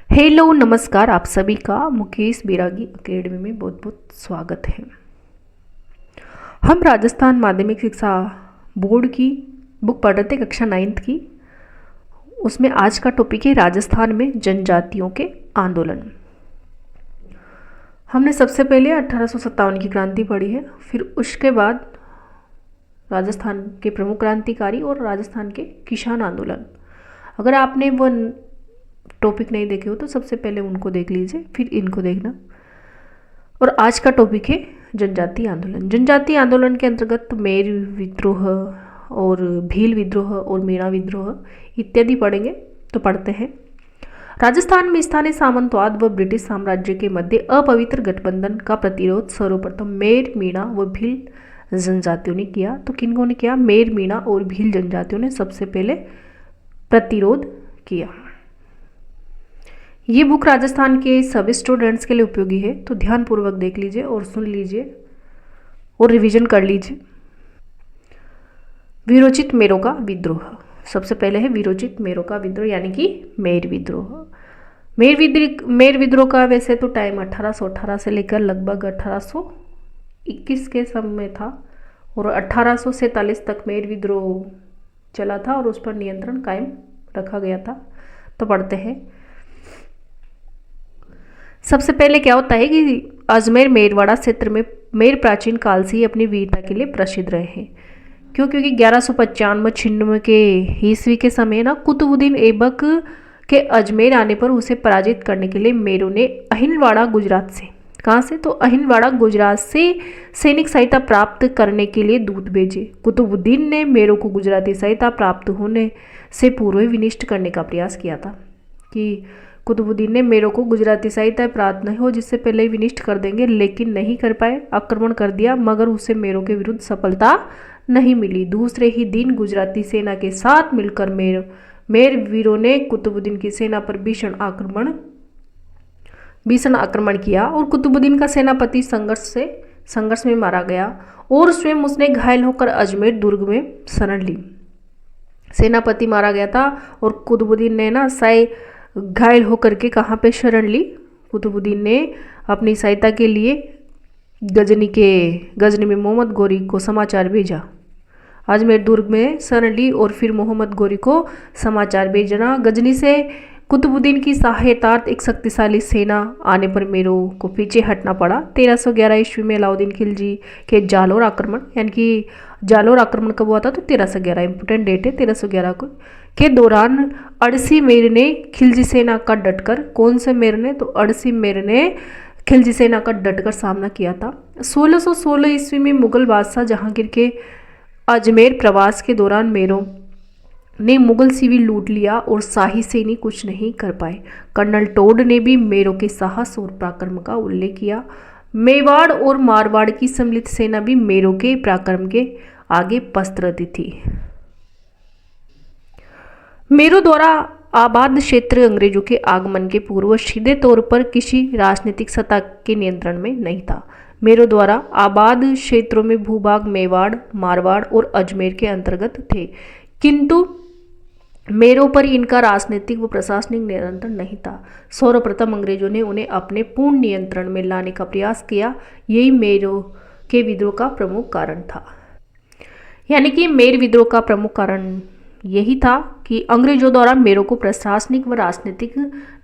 Hello नमस्कार, आप सभी का मुकेश बैरागी एकेडमी में बहुत बहुत स्वागत है। हम राजस्थान माध्यमिक शिक्षा बोर्ड की बुक पढ़ रहे थे कक्षा 9th की। उसमें आज का टॉपिक है राजस्थान में जनजातियों के आंदोलन। हमने सबसे पहले 1857 की क्रांति पढ़ी है, फिर उसके बाद राजस्थान के प्रमुख क्रांतिकारी और राजस्थान के किसान आंदोलन। अगर आपने वो टॉपिक नहीं देखे हो तो सबसे पहले उनको देख लीजिए, फिर इनको देखना। और आज का टॉपिक है जनजातीय आंदोलन। जनजातीय आंदोलन के अंतर्गत मेर विद्रोह और भील विद्रोह और मीणा विद्रोह इत्यादि पढ़ेंगे। तो पढ़ते हैं। राजस्थान में स्थानीय सामंतवाद व ब्रिटिश साम्राज्य के मध्य अपवित्र गठबंधन का प्रतिरोध सर्वप्रथम मेर, मीणा व भील जनजातियों ने किया। तो किनको ने किया? मेर, मीणा और भील जनजातियों ने सबसे पहले प्रतिरोध किया। ये बुक राजस्थान के सभी स्टूडेंट्स के लिए उपयोगी है, तो ध्यानपूर्वक देख लीजिए और सुन लीजिए और रिवीजन कर लीजिए। विरोचित मेरों का विद्रोह। सबसे पहले है विरोचित मेरों का विद्रोह, यानी कि मेर विद्रोह। मेर विद्रोह का वैसे तो टाइम 1818 से लेकर लगभग 1821 के समय था और 1847 तक मेर विद्रोह चला था और उस पर नियंत्रण कायम रखा गया था। तो पढ़ते हैं। सबसे पहले क्या होता है कि अजमेर मेरवाड़ा क्षेत्र में मेर प्राचीन काल से ही अपनी वीरता के लिए प्रसिद्ध रहे हैं। क्यों? क्योंकि 1195-96 के ईस्वी के समय ना कुतुबुद्दीन ऐबक के अजमेर आने पर उसे पराजित करने के लिए मेरों ने अहिलवाड़ा गुजरात से, कहाँ से? तो अहिलवाड़ा गुजरात से सैनिक सहायता प्राप्त करने के लिए दूत भेजे। कुतुबुद्दीन ने मेरों को गुजराती सहायता प्राप्त होने से पूर्व ही विनिष्ट करने का प्रयास किया था कि कुतुबुद्दीन ने मेरों को गुजराती सहायता प्राप्त नहीं हो जिससे पहले ही विनिष्ट कर देंगे, लेकिन नहीं कर पाए। आक्रमण कर दिया मगर उसे मेरों के विरुद्ध सफलता नहीं मिली। दूसरे ही दिन गुजराती सेना के साथ मिलकर मेर वीरों ने कुतुबुद्दीन की सेना पर भीषण आक्रमण किया और कुतुबुद्दीन का सेनापति संघर्ष में मारा गया और स्वयं उसने घायल होकर अजमेर दुर्ग में शरण ली। सेनापति मारा गया था और कुतुबुद्दीन ने ना घायल होकर के कहाँ पे शरण ली? कुतुबुद्दीन ने अपनी सहायता के लिए गजनी में मोहम्मद गोरी को समाचार भेजा। अजमेर दुर्ग में शरण ली और फिर मोहम्मद गोरी को समाचार भेजना। गजनी से कुतुबुद्दीन की सहायतार्थ एक शक्तिशाली सेना आने पर मेरों को पीछे हटना पड़ा। 1311 ईस्वी में अलाउद्दीन खिलजी के जालोर आक्रमण, यानी कि जालोर आक्रमण कब हुआ था? तो 1311 इंपोर्टेंट डेट है, 1311 को के दौरान अड़सी मेर ने खिलजी सेना का डटकर, कौन से मेर ने? तो अड़सी मेर ने खिलजी सेना का डटकर सामना किया था। 1616 ईस्वी में मुगल बादशाह जहांगीर के अजमेर प्रवास के दौरान मेरों ने मुगल शिविर लूट लिया और शाही सैनिक कुछ नहीं कर पाए। कर्नल टोड ने भी मेरों के साहस और पराक्रम का उल्लेख किया। मेवाड़ और मारवाड़ की सम्मिलित सेना भी मेरों के पराक्रम के आगे पस्त रहती थी। मेरों द्वारा आबाद क्षेत्र अंग्रेजों के आगमन के पूर्व सीधे तौर पर किसी राजनीतिक सत्ता के नियंत्रण में नहीं था। मेरों द्वारा आबाद क्षेत्रों में भूभाग मेवाड़, मारवाड़ और अजमेर के अंतर्गत थे, किंतु मेरों पर इनका राजनीतिक व प्रशासनिक नियंत्रण नहीं था। सर्वप्रथम अंग्रेजों ने उन्हें अपने पूर्ण नियंत्रण में लाने का प्रयास किया। यही मेरों के विद्रोह का प्रमुख कारण था। यानी कि मेर विद्रोह का प्रमुख कारण यही था कि अंग्रेजों द्वारा मेरों को प्रशासनिक व राजनीतिक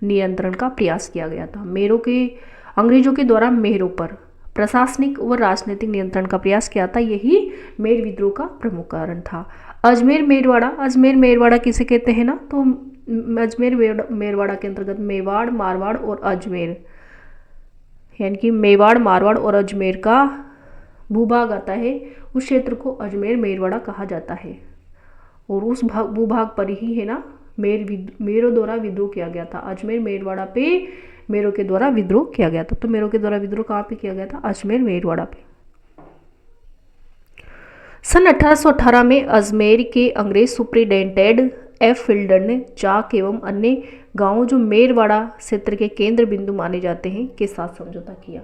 नियंत्रण का प्रयास किया गया था। अंग्रेजों के द्वारा मेरों पर प्रशासनिक व राजनीतिक नियंत्रण का प्रयास किया था, यही मेर विद्रोह का प्रमुख कारण था। अजमेर मेरवाड़ा किसे कहते हैं ना? तो अजमेर मेरवाड़ा के अंतर्गत मेवाड़, मारवाड़ और अजमेर, यानी कि मेवाड़, मारवाड़ और अजमेर का भूभाग आता है। उस क्षेत्र को अजमेर मेरवाड़ा कहा जाता है और उस भूभाग पर ही है ना मेरों द्वारा विद्रोह किया गया था। अजमेर मेरवाड़ा पे मेरों के द्वारा विद्रोह किया गया था। तो मेरों के द्वारा विद्रोह कहाँ पे किया गया था? अजमेर मेरवाड़ा पे। सन 1818 में अजमेर के अंग्रेज सुप्रिंटेंडेंट एफ फिल्डर ने चाक एवं अन्य गांवों जो मेरवाड़ा क्षेत्र के केंद्र बिंदु माने जाते हैं के साथ समझौता किया।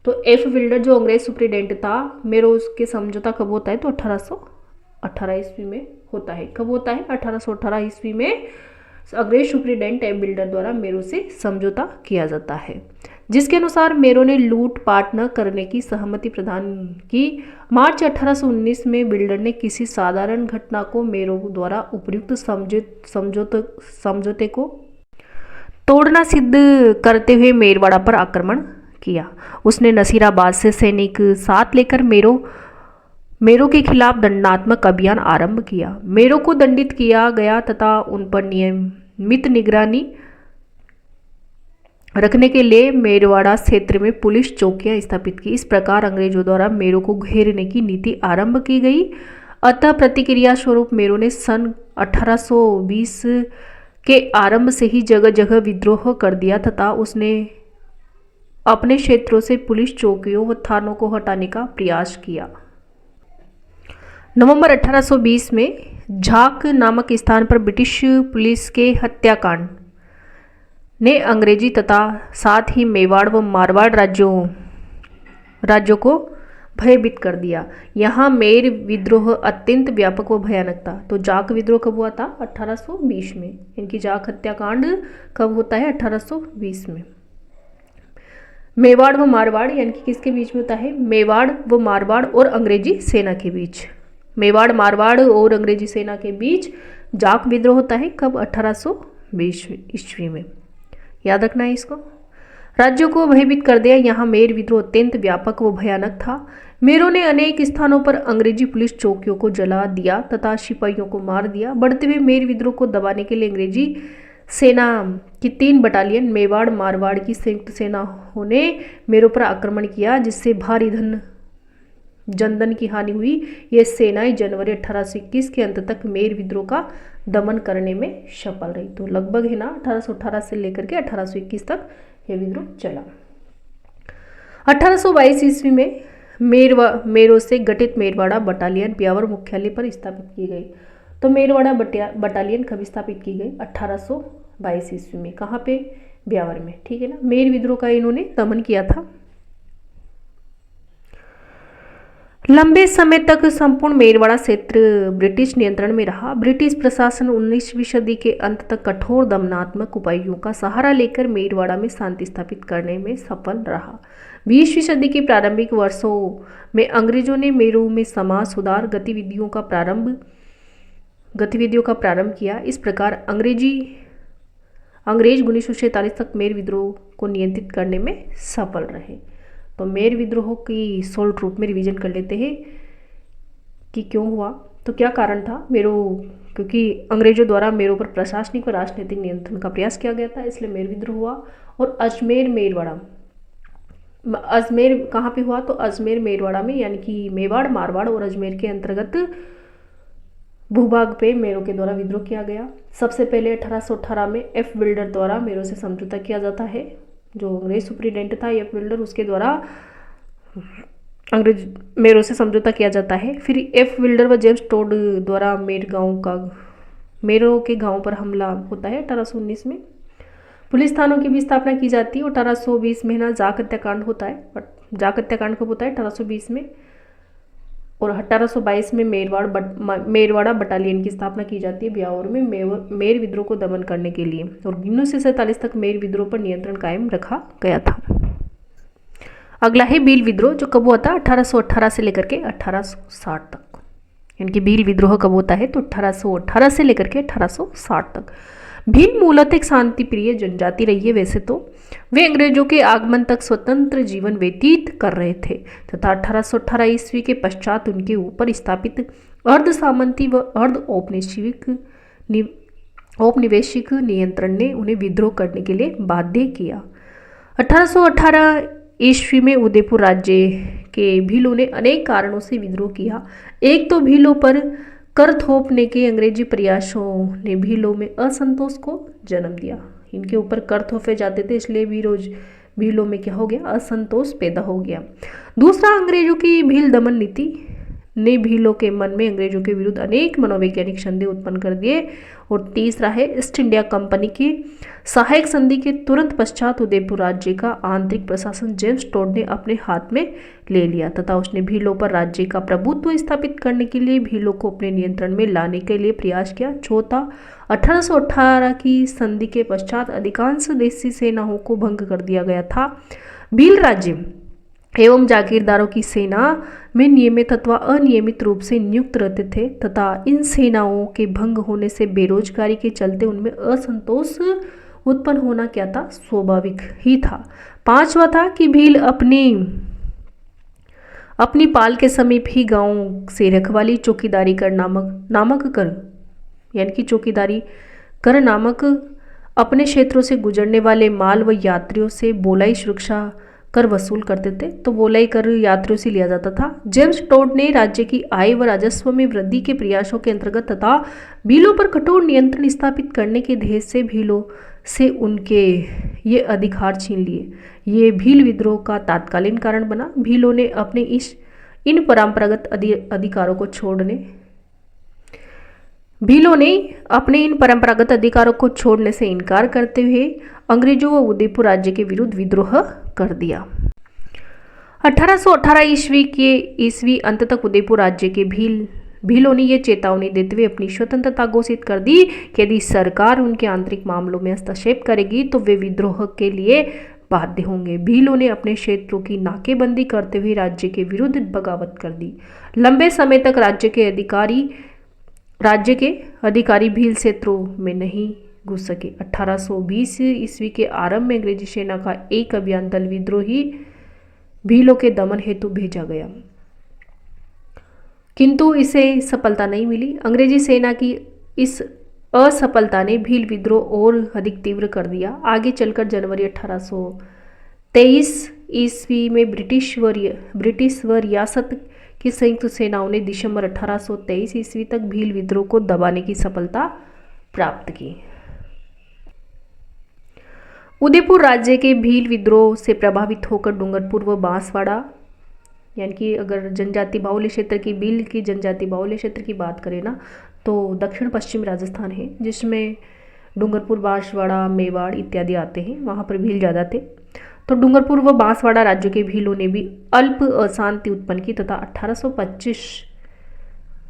तो एफ फिल्डर जो अंग्रेज सुप्रिंटेंडेंट था, मेरों के समझौता कब होता है? तो 1818 ईस्वी में होता है। कब होता है? 1818 ईस्वी में अंग्रेज सुप्रीडेंट एवं बिल्डर द्वारा मेरो से समझौता किया जाता है, जिसके अनुसार मेरो ने लूटपाट न करने की सहमति प्रदान की। मार्च 1819 में बिल्डर ने किसी साधारण घटना को मेरो द्वारा उपयुक्त समझौते को तोड़ना सिद्ध करते हुए मेरवाड़ा पर आक्रमण किया। उसने नसीराबाद से सैनिक साथ लेकर मेरो के खिलाफ दंडात्मक अभियान आरंभ किया। मेरो को दंडित किया गया तथा उन पर नियमित निगरानी रखने के लिए मेरवाड़ा क्षेत्र में पुलिस चौकियां स्थापित की। इस प्रकार अंग्रेजों द्वारा मेरो को घेरने की नीति आरंभ की गई। अतः प्रतिक्रिया स्वरूप मेरो ने सन 1820 के आरंभ से ही जगह जगह विद्रोह कर दिया तथा उसने अपने क्षेत्रों से पुलिस चौकियों व थानों को हटाने का प्रयास किया। नवंबर 1820 में झाक नामक स्थान पर ब्रिटिश पुलिस के हत्याकांड ने अंग्रेजी तथा साथ ही मेवाड़ व मारवाड़ राज्यों को भयभीत कर दिया। यहाँ मेर विद्रोह अत्यंत व्यापक व भयानक था। तो जाक विद्रोह कब हुआ था? 1820 में। इनकी जाक हत्याकांड कब होता है? 1820 में। मेवाड़ व मारवाड़ यानी कि किसके बीच में होता है? मेवाड़ व मारवाड़ और अंग्रेजी सेना के बीच। मेवाड़ मारवाड़ और अंग्रेजी सेना के बीच जाक विद्रोह होता है। कब? 1820 ईस्वी में। याद रखना है इसको। राज्यों को भयभीत कर दिया। यहाँ मेर विद्रोह अत्यंत व्यापक व भयानक था। मेरों ने अनेक स्थानों पर अंग्रेजी पुलिस चौकियों को जला दिया तथा सिपाहियों को मार दिया। बढ़ते हुए मेर विद्रोह को दबाने के लिए अंग्रेजी सेना की 3 बटालियन मेवाड़ मारवाड़ की संयुक्त सेनाओं ने मेरों पर आक्रमण किया, जिससे भारी जनधन की हानि हुई। ये सेनाएं जनवरी 1821 के अंत तक मेर विद्रोह का दमन करने में सफल रही। तो लगभग है ना 1818 से लेकर के 1821 तक यह विद्रोह चला। 1822 ईस्वी में मेरों से गठित मेरवाड़ा बटालियन ब्यावर मुख्यालय पर स्थापित की गई। तो मेरवाड़ा बटालियन कब स्थापित की गई? 1822 ईस्वी में। कहाँ पे? ब्यावर में। ठीक है ना। मेर विद्रोह का इन्होंने दमन किया था। लंबे समय तक संपूर्ण मेरवाड़ा क्षेत्र ब्रिटिश नियंत्रण में रहा। ब्रिटिश प्रशासन 19वीं सदी के अंत तक कठोर दमनात्मक उपायों का सहारा लेकर मेरवाड़ा में शांति स्थापित करने में सफल रहा। 20वीं सदी के प्रारंभिक वर्षों में अंग्रेजों ने मेरू में समाज सुधार गतिविधियों का प्रारंभ किया। इस प्रकार अंग्रेज 1947 तक मेर विद्रोह को नियंत्रित करने में सफल रहे। तो मेर विद्रोह की शॉर्ट रूप में रिवीजन कर लेते हैं कि क्यों हुआ, तो क्या कारण था। क्योंकि अंग्रेजों द्वारा मेरों पर प्रशासनिक व राजनीतिक नियंत्रण का प्रयास किया गया था, इसलिए मेर विद्रोह हुआ। और अजमेर कहाँ पे हुआ? तो अजमेर मेरवाड़ा में, यानी कि मेवाड़ मारवाड़ और अजमेर के अंतर्गत भूभाग पे मेरों के द्वारा विद्रोह किया गया। सबसे पहले 1818 में एफ बिल्डर द्वारा मेरों से समझौता किया जाता है। जो अंग्रेज सुप्रीडेंट था एफ बिल्डर, उसके द्वारा अंग्रेज मेरों से समझौता किया जाता है। फिर एफ बिल्डर व जेम्स टोड द्वारा मेरों के गांव पर हमला होता है 1819 में। पुलिस थानों की भी स्थापना की जाती है। 1820 में ना जाक हत्याकांड होता है। जाक हत्याकांड कब होता है? 1820 में। और 1822 में मेरवाड़ा बटालियन की स्थापना की जाती है ब्यावर में मेर विद्रोह को दमन करने के लिए। और 1947 तक मेर विद्रोह पर नियंत्रण कायम रखा गया था। अगला है भील विद्रोह, जो कब हुआ था? 1818 से लेकर के 1860 तक। इनकी भील विद्रोह कब होता है? तो 1818 से लेकर के 1860 तक। भील मूलतः एक शांति प्रिय जनजाति रही है। वैसे तो वे अंग्रेजों के आगमन तक स्वतंत्र जीवन व्यतीत कर रहे थे तथा 1818 ईस्वी के पश्चात उनके ऊपर स्थापित अर्ध सामंती व अर्ध औपनिवेशिक नियंत्रण ने उन्हें विद्रोह करने के लिए बाध्य किया। 1818 ईस्वी में उदयपुर राज्य के भीलों ने अनेक कारणों से विद्रोह किया। एक तो भीलों पर कर थोपने के अंग्रेजी प्रयासों ने भीलों में असंतोष को जन्म दिया। इनके ऊपर कर थोपे जाते थे, इसलिए भीलों में क्या हो गया? असंतोष पैदा हो गया। दूसरा, अंग्रेजों की भील दमन नीति ने भीलों के मन में अंग्रेजों के विरुद्ध अनेक मनोवैज्ञानिक संदेह उत्पन्न कर दिए। और तीसरा है, ईस्ट इंडिया कंपनी की सहायक संधि के तुरंत पश्चात उदयपुर राज्य का आंतरिक प्रशासन जेम्स टोड ने अपने हाथ में ले लिया तथा उसने भीलों पर राज्य का प्रभुत्व स्थापित करने के लिए भीलों को अपने नियंत्रण में लाने के लिए प्रयास किया। चौथा, 1818 की संधि के पश्चात अधिकांश देशी सेनाओं को भंग कर दिया गया था। भील राज्य एवं जागीरदारों की सेना में नियमित अथवा अनियमित रूप से नियुक्त रहते थे तथा इन सेनाओं के भंग होने से बेरोजगारी के चलते उनमें असंतोष उत्पन्न होना क्या था, स्वाभाविक ही था। पांचवा था कि भील अपनी पाल के समीप ही गांव से रखवाली चौकीदारी कर नामक अपने क्षेत्रों से गुजरने वाले माल व यात्रियों से बोलाई सुरक्षा कर वसूल करते थे। तो बोलाई कर यात्रियों से लिया जाता था। जेम्स टोड ने राज्य की आय व राजस्व में वृद्धि के प्रयासों के अंतर्गत तथा भीलों पर कठोर नियंत्रण स्थापित करने के ध्येय से भीलों से उनके ये अधिकार छीन लिए। ये भील विद्रोह का तात्कालीन कारण बना। भीलों ने अपने इन परंपरागत अधिकारों को छोड़ने से इनकार करते हुए अंग्रेजों व उदयपुर राज्य के विरुद्ध विद्रोह कर दिया। 1818 ईस्वी अंत तक उदयपुर राज्य के भीलों ने यह चेतावनी देते हुए अपनी स्वतंत्रता घोषित कर दी कि यदि सरकार उनके आंतरिक मामलों में हस्तक्षेप करेगी तो वे विद्रोह के लिए बाध्य होंगे। भीलों ने अपने क्षेत्रों की नाकेबंदी करते हुए राज्य के विरुद्ध बगावत कर दी। लंबे समय तक राज्य के अधिकारी भील क्षेत्रों में नहीं घुस सके। 1820 ईस्वी के आरंभ में अंग्रेजी सेना का एक अभियान दल विद्रोही भीलों के दमन हेतु भेजा गया, किंतु इसे सफलता नहीं मिली। अंग्रेजी सेना की इस असफलता ने भील विद्रोह और अधिक तीव्र कर दिया। आगे चलकर जनवरी 1823 ईस्वी में ब्रिटिश व रियासत की संयुक्त सेनाओं ने दिसंबर 1823 ईस्वी तक भील विद्रोह को दबाने की सफलता प्राप्त की। उदयपुर राज्य के भील विद्रोह से प्रभावित होकर डूंगरपुर व बांसवाड़ा, यानी कि अगर जनजाति बाहुल्य क्षेत्र की भील की जनजाति बाहुल्य क्षेत्र की बात करें ना, तो दक्षिण पश्चिम राजस्थान है जिसमें डूंगरपुर, बांसवाड़ा, मेवाड़ इत्यादि आते हैं। वहाँ पर भील ज़्यादा थे। तो डूंगरपुर व बांसवाड़ा राज्यों के भीलों ने भी अल्प अशांति उत्पन्न की तथा 1825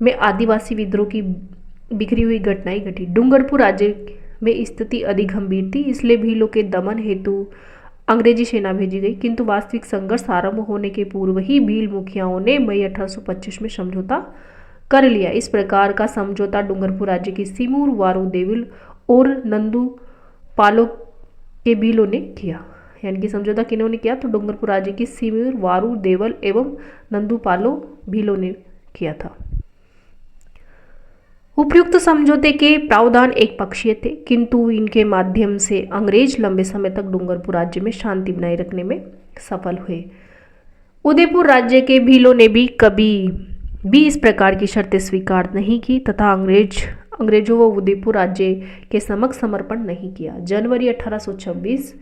में आदिवासी विद्रोह की बिखरी हुई घटनाएं घटी। डूंगरपुर राज्य में स्थिति अधिक गंभीर थी, इसलिए भीलों के दमन हेतु अंग्रेजी सेना भेजी गई, किंतु वास्तविक संघर्ष आरंभ होने के पूर्व ही भील मुखियाओं ने मई 1825 में समझौता कर लिया। इस प्रकार का समझौता डूंगरपुर राज्य की सिमूर, वारू, देवल और नंदू पालो के भीलों ने किया। यानी कि समझौता किन्होंने किया, तो डूंगरपुर राज्य की सिमूर, वारू, देवल एवं नंदू पालो भीलों ने किया था। उपयुक्त समझौते के प्रावधान एक पक्षीय थे, किंतु इनके माध्यम से अंग्रेज लंबे समय तक डूंगरपुर राज्य में शांति बनाए रखने में सफल हुए। उदयपुर राज्य के भीलों ने भी कभी भी इस प्रकार की शर्तें स्वीकार नहीं की तथा अंग्रेजों व उदयपुर राज्य के समक्ष समर्पण नहीं किया। जनवरी 1826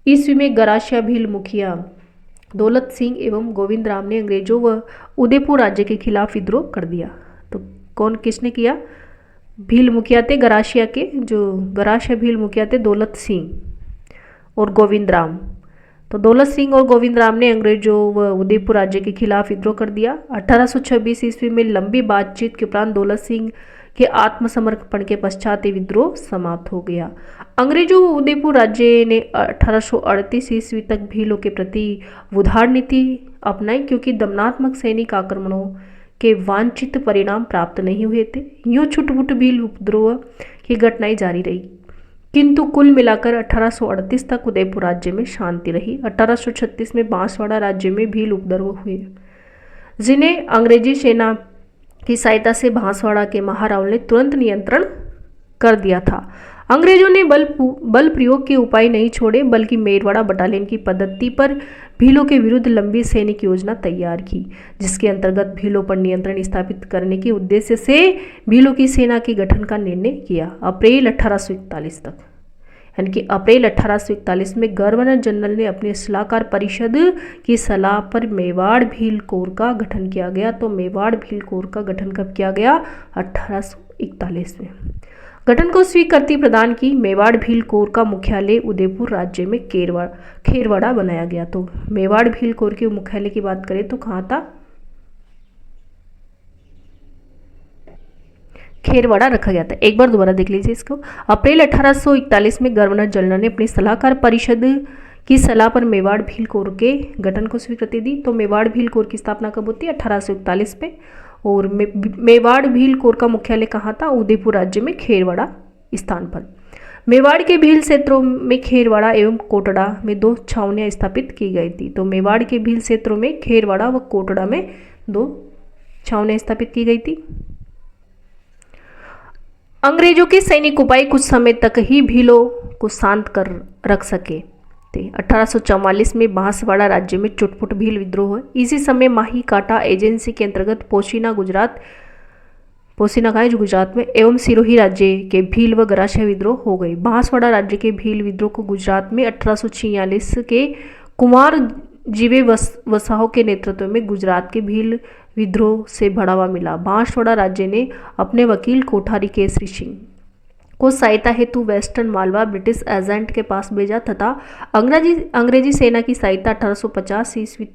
ईस्वी में गरासिया भील मुखिया दौलत सिंह एवं गोविंद राम ने अंग्रेजों व उदयपुर राज्य के खिलाफ विद्रोह कर दिया। तो किसने किया? भील मुखिया थे गरासिया के, जो गरासिया भील मुखिया थे दौलत सिंह और गोविंद राम। तो दौलत सिंह और गोविंद राम ने अंग्रेजों व उदयपुर राज्य के खिलाफ विद्रोह कर दिया। 1826 ईस्वी में लंबी बातचीत के उपरांत दौलत सिंह के आत्मसमर्पण के पश्चात ये विद्रोह समाप्त हो गया। अंग्रेजों व उदयपुर राज्य ने 1838 ईस्वी तक भीलों के प्रति उदार नीति अपनाई, क्योंकि दमनात्मक सैनिक आक्रमणों के वांछित परिणाम प्राप्त नहीं हुए थे। यूं छुटपुट भील उपद्रव की घटनाएं जारी रही, किंतु कुल मिलाकर 1838 तक उदयपुर राज्य में शांति रही। 1836 में बांसवाड़ा राज्य में भील उपद्रव हुए, जिन्हें अंग्रेजी सेना की सहायता से बांसवाड़ा के महाराव ने तुरंत नियंत्रण कर दिया था। अंग्रेजों ने बल प्रयोग के उपाय नहीं छोड़े, बल्कि मेरवाड़ा बटालियन की पद्धति पर भीलों के विरुद्ध लंबी सैनिक योजना तैयार की, जिसके अंतर्गत भीलों पर नियंत्रण स्थापित करने के उद्देश्य से भीलों की सेना के गठन का निर्णय किया। अप्रैल 1841 तक, यानी कि अप्रैल 1841 में गवर्नर जनरल ने अपने सलाहकार परिषद की सलाह पर मेवाड़ भील कोर का गठन किया गया। तो मेवाड़ भील कोर का गठन कब किया गया? 1841 में। गठन को स्वीकृति प्रदान की। मेवाड़ भील कोर का मुख्यालय उदयपुर राज्य में खेरवाड़ा बनाया गया। तो मेवाड़ भील कोर के मुख्यालय की बात करें तो कहाँ था? खेरवाड़ा रखा गया था। एक बार दोबारा देख लीजिए इसको। अप्रैल 1841 में गवर्नर जनरल ने अपनी सलाहकार परिषद की सलाह पर मेवाड़ भील कोर के गठन को स्वीकृति दी। तो मेवाड़ भील कोर की स्थापना कब होती है? 1841 में। और मेवाड़ भील कोर का मुख्यालय कहाँ था? उदयपुर राज्य में खेरवाड़ा स्थान पर। मेवाड़ के भील क्षेत्रों में खेरवाड़ा एवं कोटड़ा में 2 छावनियाँ स्थापित की गई थी। तो मेवाड़ के भील क्षेत्रों में खेरवाड़ा व कोटड़ा में 2 छावनियाँ स्थापित की गई थी। अंग्रेजों के सैनिक उपाय कुछ समय तक ही भीलों को शांत कर रख सके थे। 1844 में बांसवाड़ा राज्य में चुटपुट भील विद्रोह हुआ। इसी समय माही काटा एजेंसी के अंतर्गत पोशीना गुजरात में एवं सिरोही राज्य के भील व गरासिया विद्रोह हो गए। बांसवाड़ा राज्य के भील विद्रोह को गुजरात में 1846 के कुमार जीवे वसाओं के नेतृत्व में गुजरात के भील विद्रोह से बढ़ावा मिला। बांसवाड़ा राज्य ने अपने वकील कोठारी केसरी सिंह को सहायता हेतु वेस्टर्न मालवा ब्रिटिश एजेंट के पास भेजा तथा अंग्रेजी सेना की सहायता 1850 ईस्वी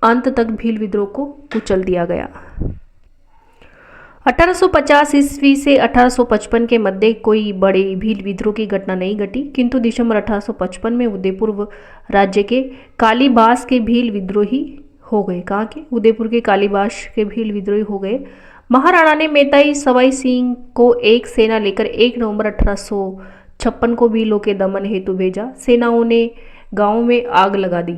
अंत तक भील विद्रोह को कुचल दिया गया। 1850 ईस्वी से 1855 के मध्य कोई बड़े भील विद्रोह की घटना नहीं घटी, किंतु दिसंबर 1855 में उदयपुर राज्य के कालीबास के भील विद्रोही हो गए। कहाँ के? उदयपुर के कालीबास के भील विद्रोही हो गए। महाराणा ने मेताई सवाई सिंह को एक सेना लेकर 1 नवंबर 1856 को भीलों के दमन हेतु भेजा। सेनाओं ने गांव में आग लगा दी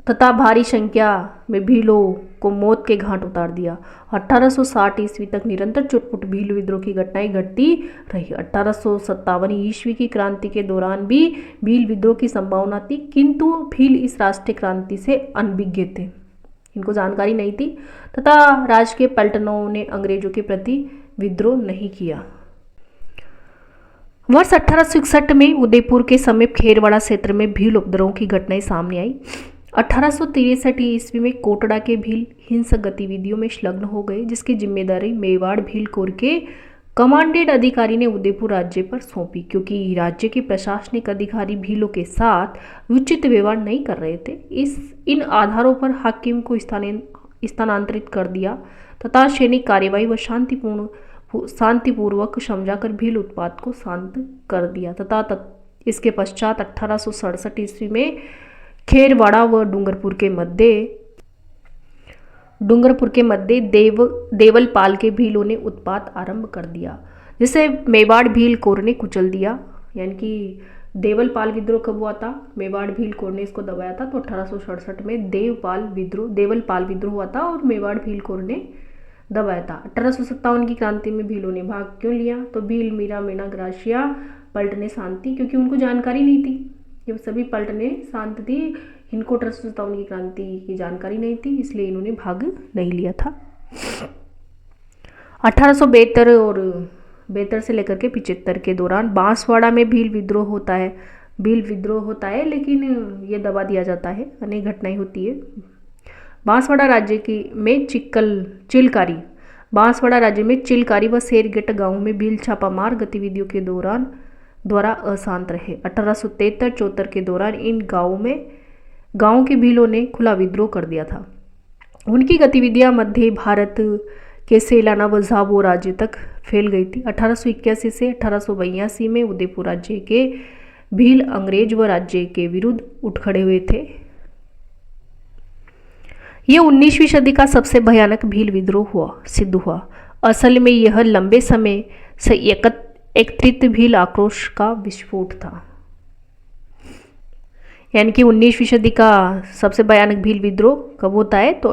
तथा भारी संख्या में भीलों को मौत के घाट उतार दिया। 1860 ईस्वी तक निरंतर चुटपुट भील विद्रोह की घटनाएं घटती रही। 1857 ईस्वी की क्रांति के दौरान भी भील विद्रोह की संभावना थी, किंतु भील इस राष्ट्रीय क्रांति से अनभिज्ञ थे, इनको जानकारी नहीं थी तथा राजकीय पलटनों ने अंग्रेजों के प्रति विद्रोह नहीं किया। वर्ष 1861 में उदयपुर के समीप खेरवाड़ा क्षेत्र में भील उपद्रवों की घटनाएं सामने आई। 1863 ईस्वी में कोटड़ा के भील हिंसक गतिविधियों में संलग्न हो गए, जिसकी जिम्मेदारी मेवाड़ भील कोर के कमांडेंट अधिकारी ने उदयपुर राज्य पर सौंपी। क्योंकि राज्य के प्रशासनिक अधिकारी भीलों के साथ उचित व्यवहार नहीं कर रहे थे, इन आधारों पर हाकिम को स्थानांतरित कर दिया तथा सैनिक कार्यवाही व शांतिपूर्वक समझाकर भील उत्पात को शांत कर दिया तथा इसके पश्चात 1867 ईस्वी में खेरवाड़ा व डूंगरपुर के मध्य देवलपाल के भीलों ने उत्पात आरंभ कर दिया, जिसे मेवाड़ भील कोर ने कुचल दिया। यानी कि देवलपाल विद्रोह कब हुआ था? मेवाड़ भील कोर ने इसको दबाया था। तो 1867 में देवलपाल विद्रोह हुआ था और मेवाड़ भील कोर ने दबाया था। 1857 की क्रांति में भीलों ने भाग क्यों लिया? तो भील मीरा मेना ग्रासिया पलटने शांत थी, क्योंकि उनको जानकारी नहीं थी। ये सभी पलटने शांत थी, इनको 1857 की क्रांति की जानकारी नहीं थी, इसलिए इन्होंने भाग नहीं लिया था। 1872 और 72 से लेकर के 75 के दौरान बांसवाड़ा में भील विद्रोह होता है, लेकिन ये दबा दिया जाता है। अनेक घटनाएं होती है। बांसवाड़ा राज्य में चिलकारी व शेरगेट गांव में भील छापामार गतिविधियों के द्वारा अशांत रहे। 1873-74 के दौरान इन गांव के भीलों ने खुला विद्रोह कर दिया था। उनकी गतिविधियां मध्य भारत के सेलाना व झाबुआ राज्य तक फैल गई थी। 1881 से 1882 में उदयपुर राज्य के भील अंग्रेज व राज्य के विरुद्ध उठ खड़े हुए थे। यह 19वीं सदी का सबसे भयानक भील विद्रोह सिद्ध हुआ। असल में यह लंबे समय से एकत्रित भील आक्रोश का विस्फोट था। यानी कि 19वीं सदी का सबसे भयानक भील विद्रोह कब होता है? तो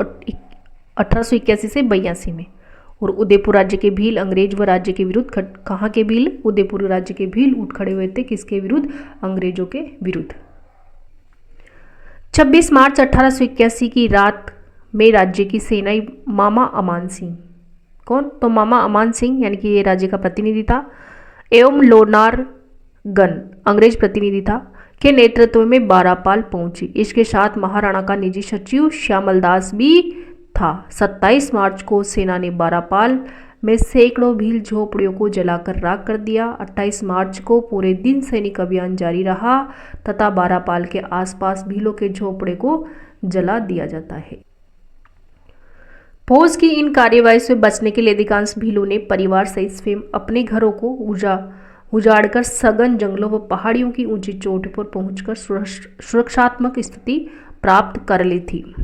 1881 से 82 में। और उदयपुर राज्य के भील अंग्रेज व राज्य के विरुद्ध, कहाँ के भील? उदयपुर राज्य के भील उठ खड़े हुए थे। किसके विरुद्ध? अंग्रेजों के विरुद्ध। 26 मार्च 1881 की रात में राज्य की सेनाई मामा अमान सिंह, कौन? तो मामा अमान सिंह, यानी कि ये राज्य का प्रतिनिधि था, एवं लोनारगन अंग्रेज प्रतिनिधि था के नेतृत्व में बारापाल पहुंची। इसके साथ महाराणा का निजी सचिव श्यामल दास भी था। 27 मार्च को सेना ने बारापाल में सैकड़ों भील झोपड़ियों को जलाकर राख कर दिया। 28 मार्च को पूरे दिन सैनिक अभियान जारी रहा तथा बारापाल के आसपास भीलों के झोपड़े को जला दिया जाता है। फौज की इन कार्यवाही से बचने के लिए अधिकांश भीलों ने परिवार सहित स्वयं अपने घरों को उजाड़कर सघन जंगलों व पहाड़ियों की ऊंची चोटी पर पहुंचकर सुरक्षात्मक स्थिति प्राप्त कर ली थी।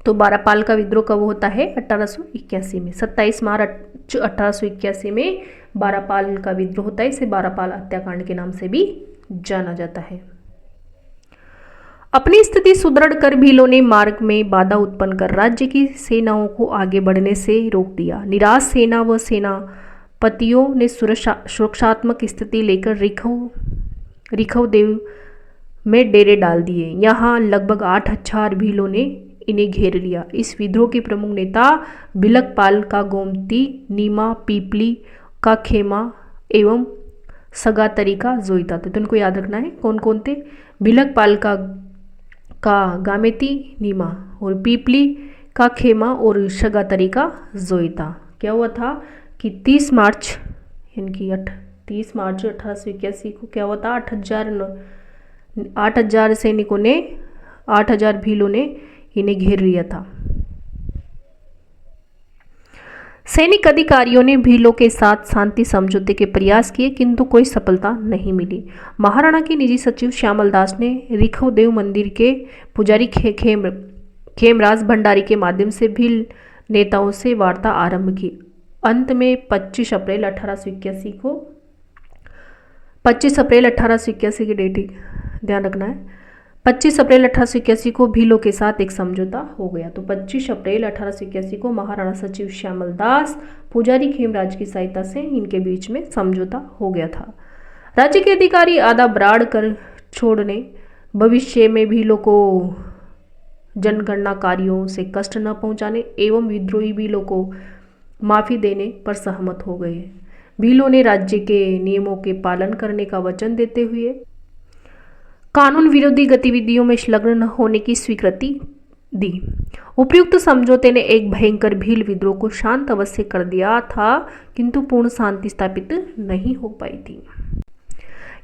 तो बारापाल का विद्रोह कब होता है? 1881 में। 27 मार्च 1881 में बारापाल का विद्रोह होता है। इसे बारापाल हत्याकांड के नाम से भी जाना जाता है। अपनी स्थिति सुदृढ़ कर भीलों ने मार्ग में बाधा उत्पन्न कर राज्य की सेनाओं को आगे बढ़ने से रोक दिया। निराश सेना व सेनापतियों ने सुरक्षात्मक स्थिति लेकर रिखव देव में डेरे डाल दिए। यहाँ लगभग 8,000 भीलों ने इन्हें घेर लिया। इस विद्रोह के प्रमुख नेता भिलकपाल का गोमती, नीमा, पीपली का खेमा एवं सगातरी का जोईता थे। तो इनको याद रखना है कौन कौन थे? भिलकपाल का गामेती, नीमा और पीपली का खेमा और सगातरी का जोईता। क्या हुआ था कि 30 मार्च 1881 को क्या हुआ था? 8,000 सैनिकों ने 8,000 भीलों ने इन्हें घेर लिया था। सैनिक अधिकारियों ने भीलों के साथ शांति समझौते के प्रयास किए किंतु कोई सफलता नहीं मिली। महाराणा के निजी सचिव श्यामल दास ने रिखव देव मंदिर के पुजारी खेमराज भंडारी के माध्यम से भील नेताओं से वार्ता आरंभ की। अंत में 25 अप्रैल 1881 की डेट ध्यान रखना है। 25 अप्रैल 1881 को भीलों के साथ एक समझौता हो गया। तो 25 अप्रैल 1881 को महाराणा सचिव श्यामल दास पुजारी खेमराज की सहायता से इनके बीच में समझौता हो गया था। राज्य के अधिकारी आधा ब्राड़ कर छोड़ने, भविष्य में भीलों को जनगणना कार्यों से कष्ट न पहुंचाने एवं विद्रोही भीलों को माफी देने पर सहमत हो गए। भीलों ने राज्य के नियमों के पालन करने का वचन देते हुए कानून विरोधी गतिविधियों में संलग्न न होने की स्वीकृति दी। उपयुक्त समझौते ने एक भयंकर भील विद्रोह को शांत अवश्य कर दिया था किंतु पूर्ण शांति स्थापित नहीं हो पाई थी।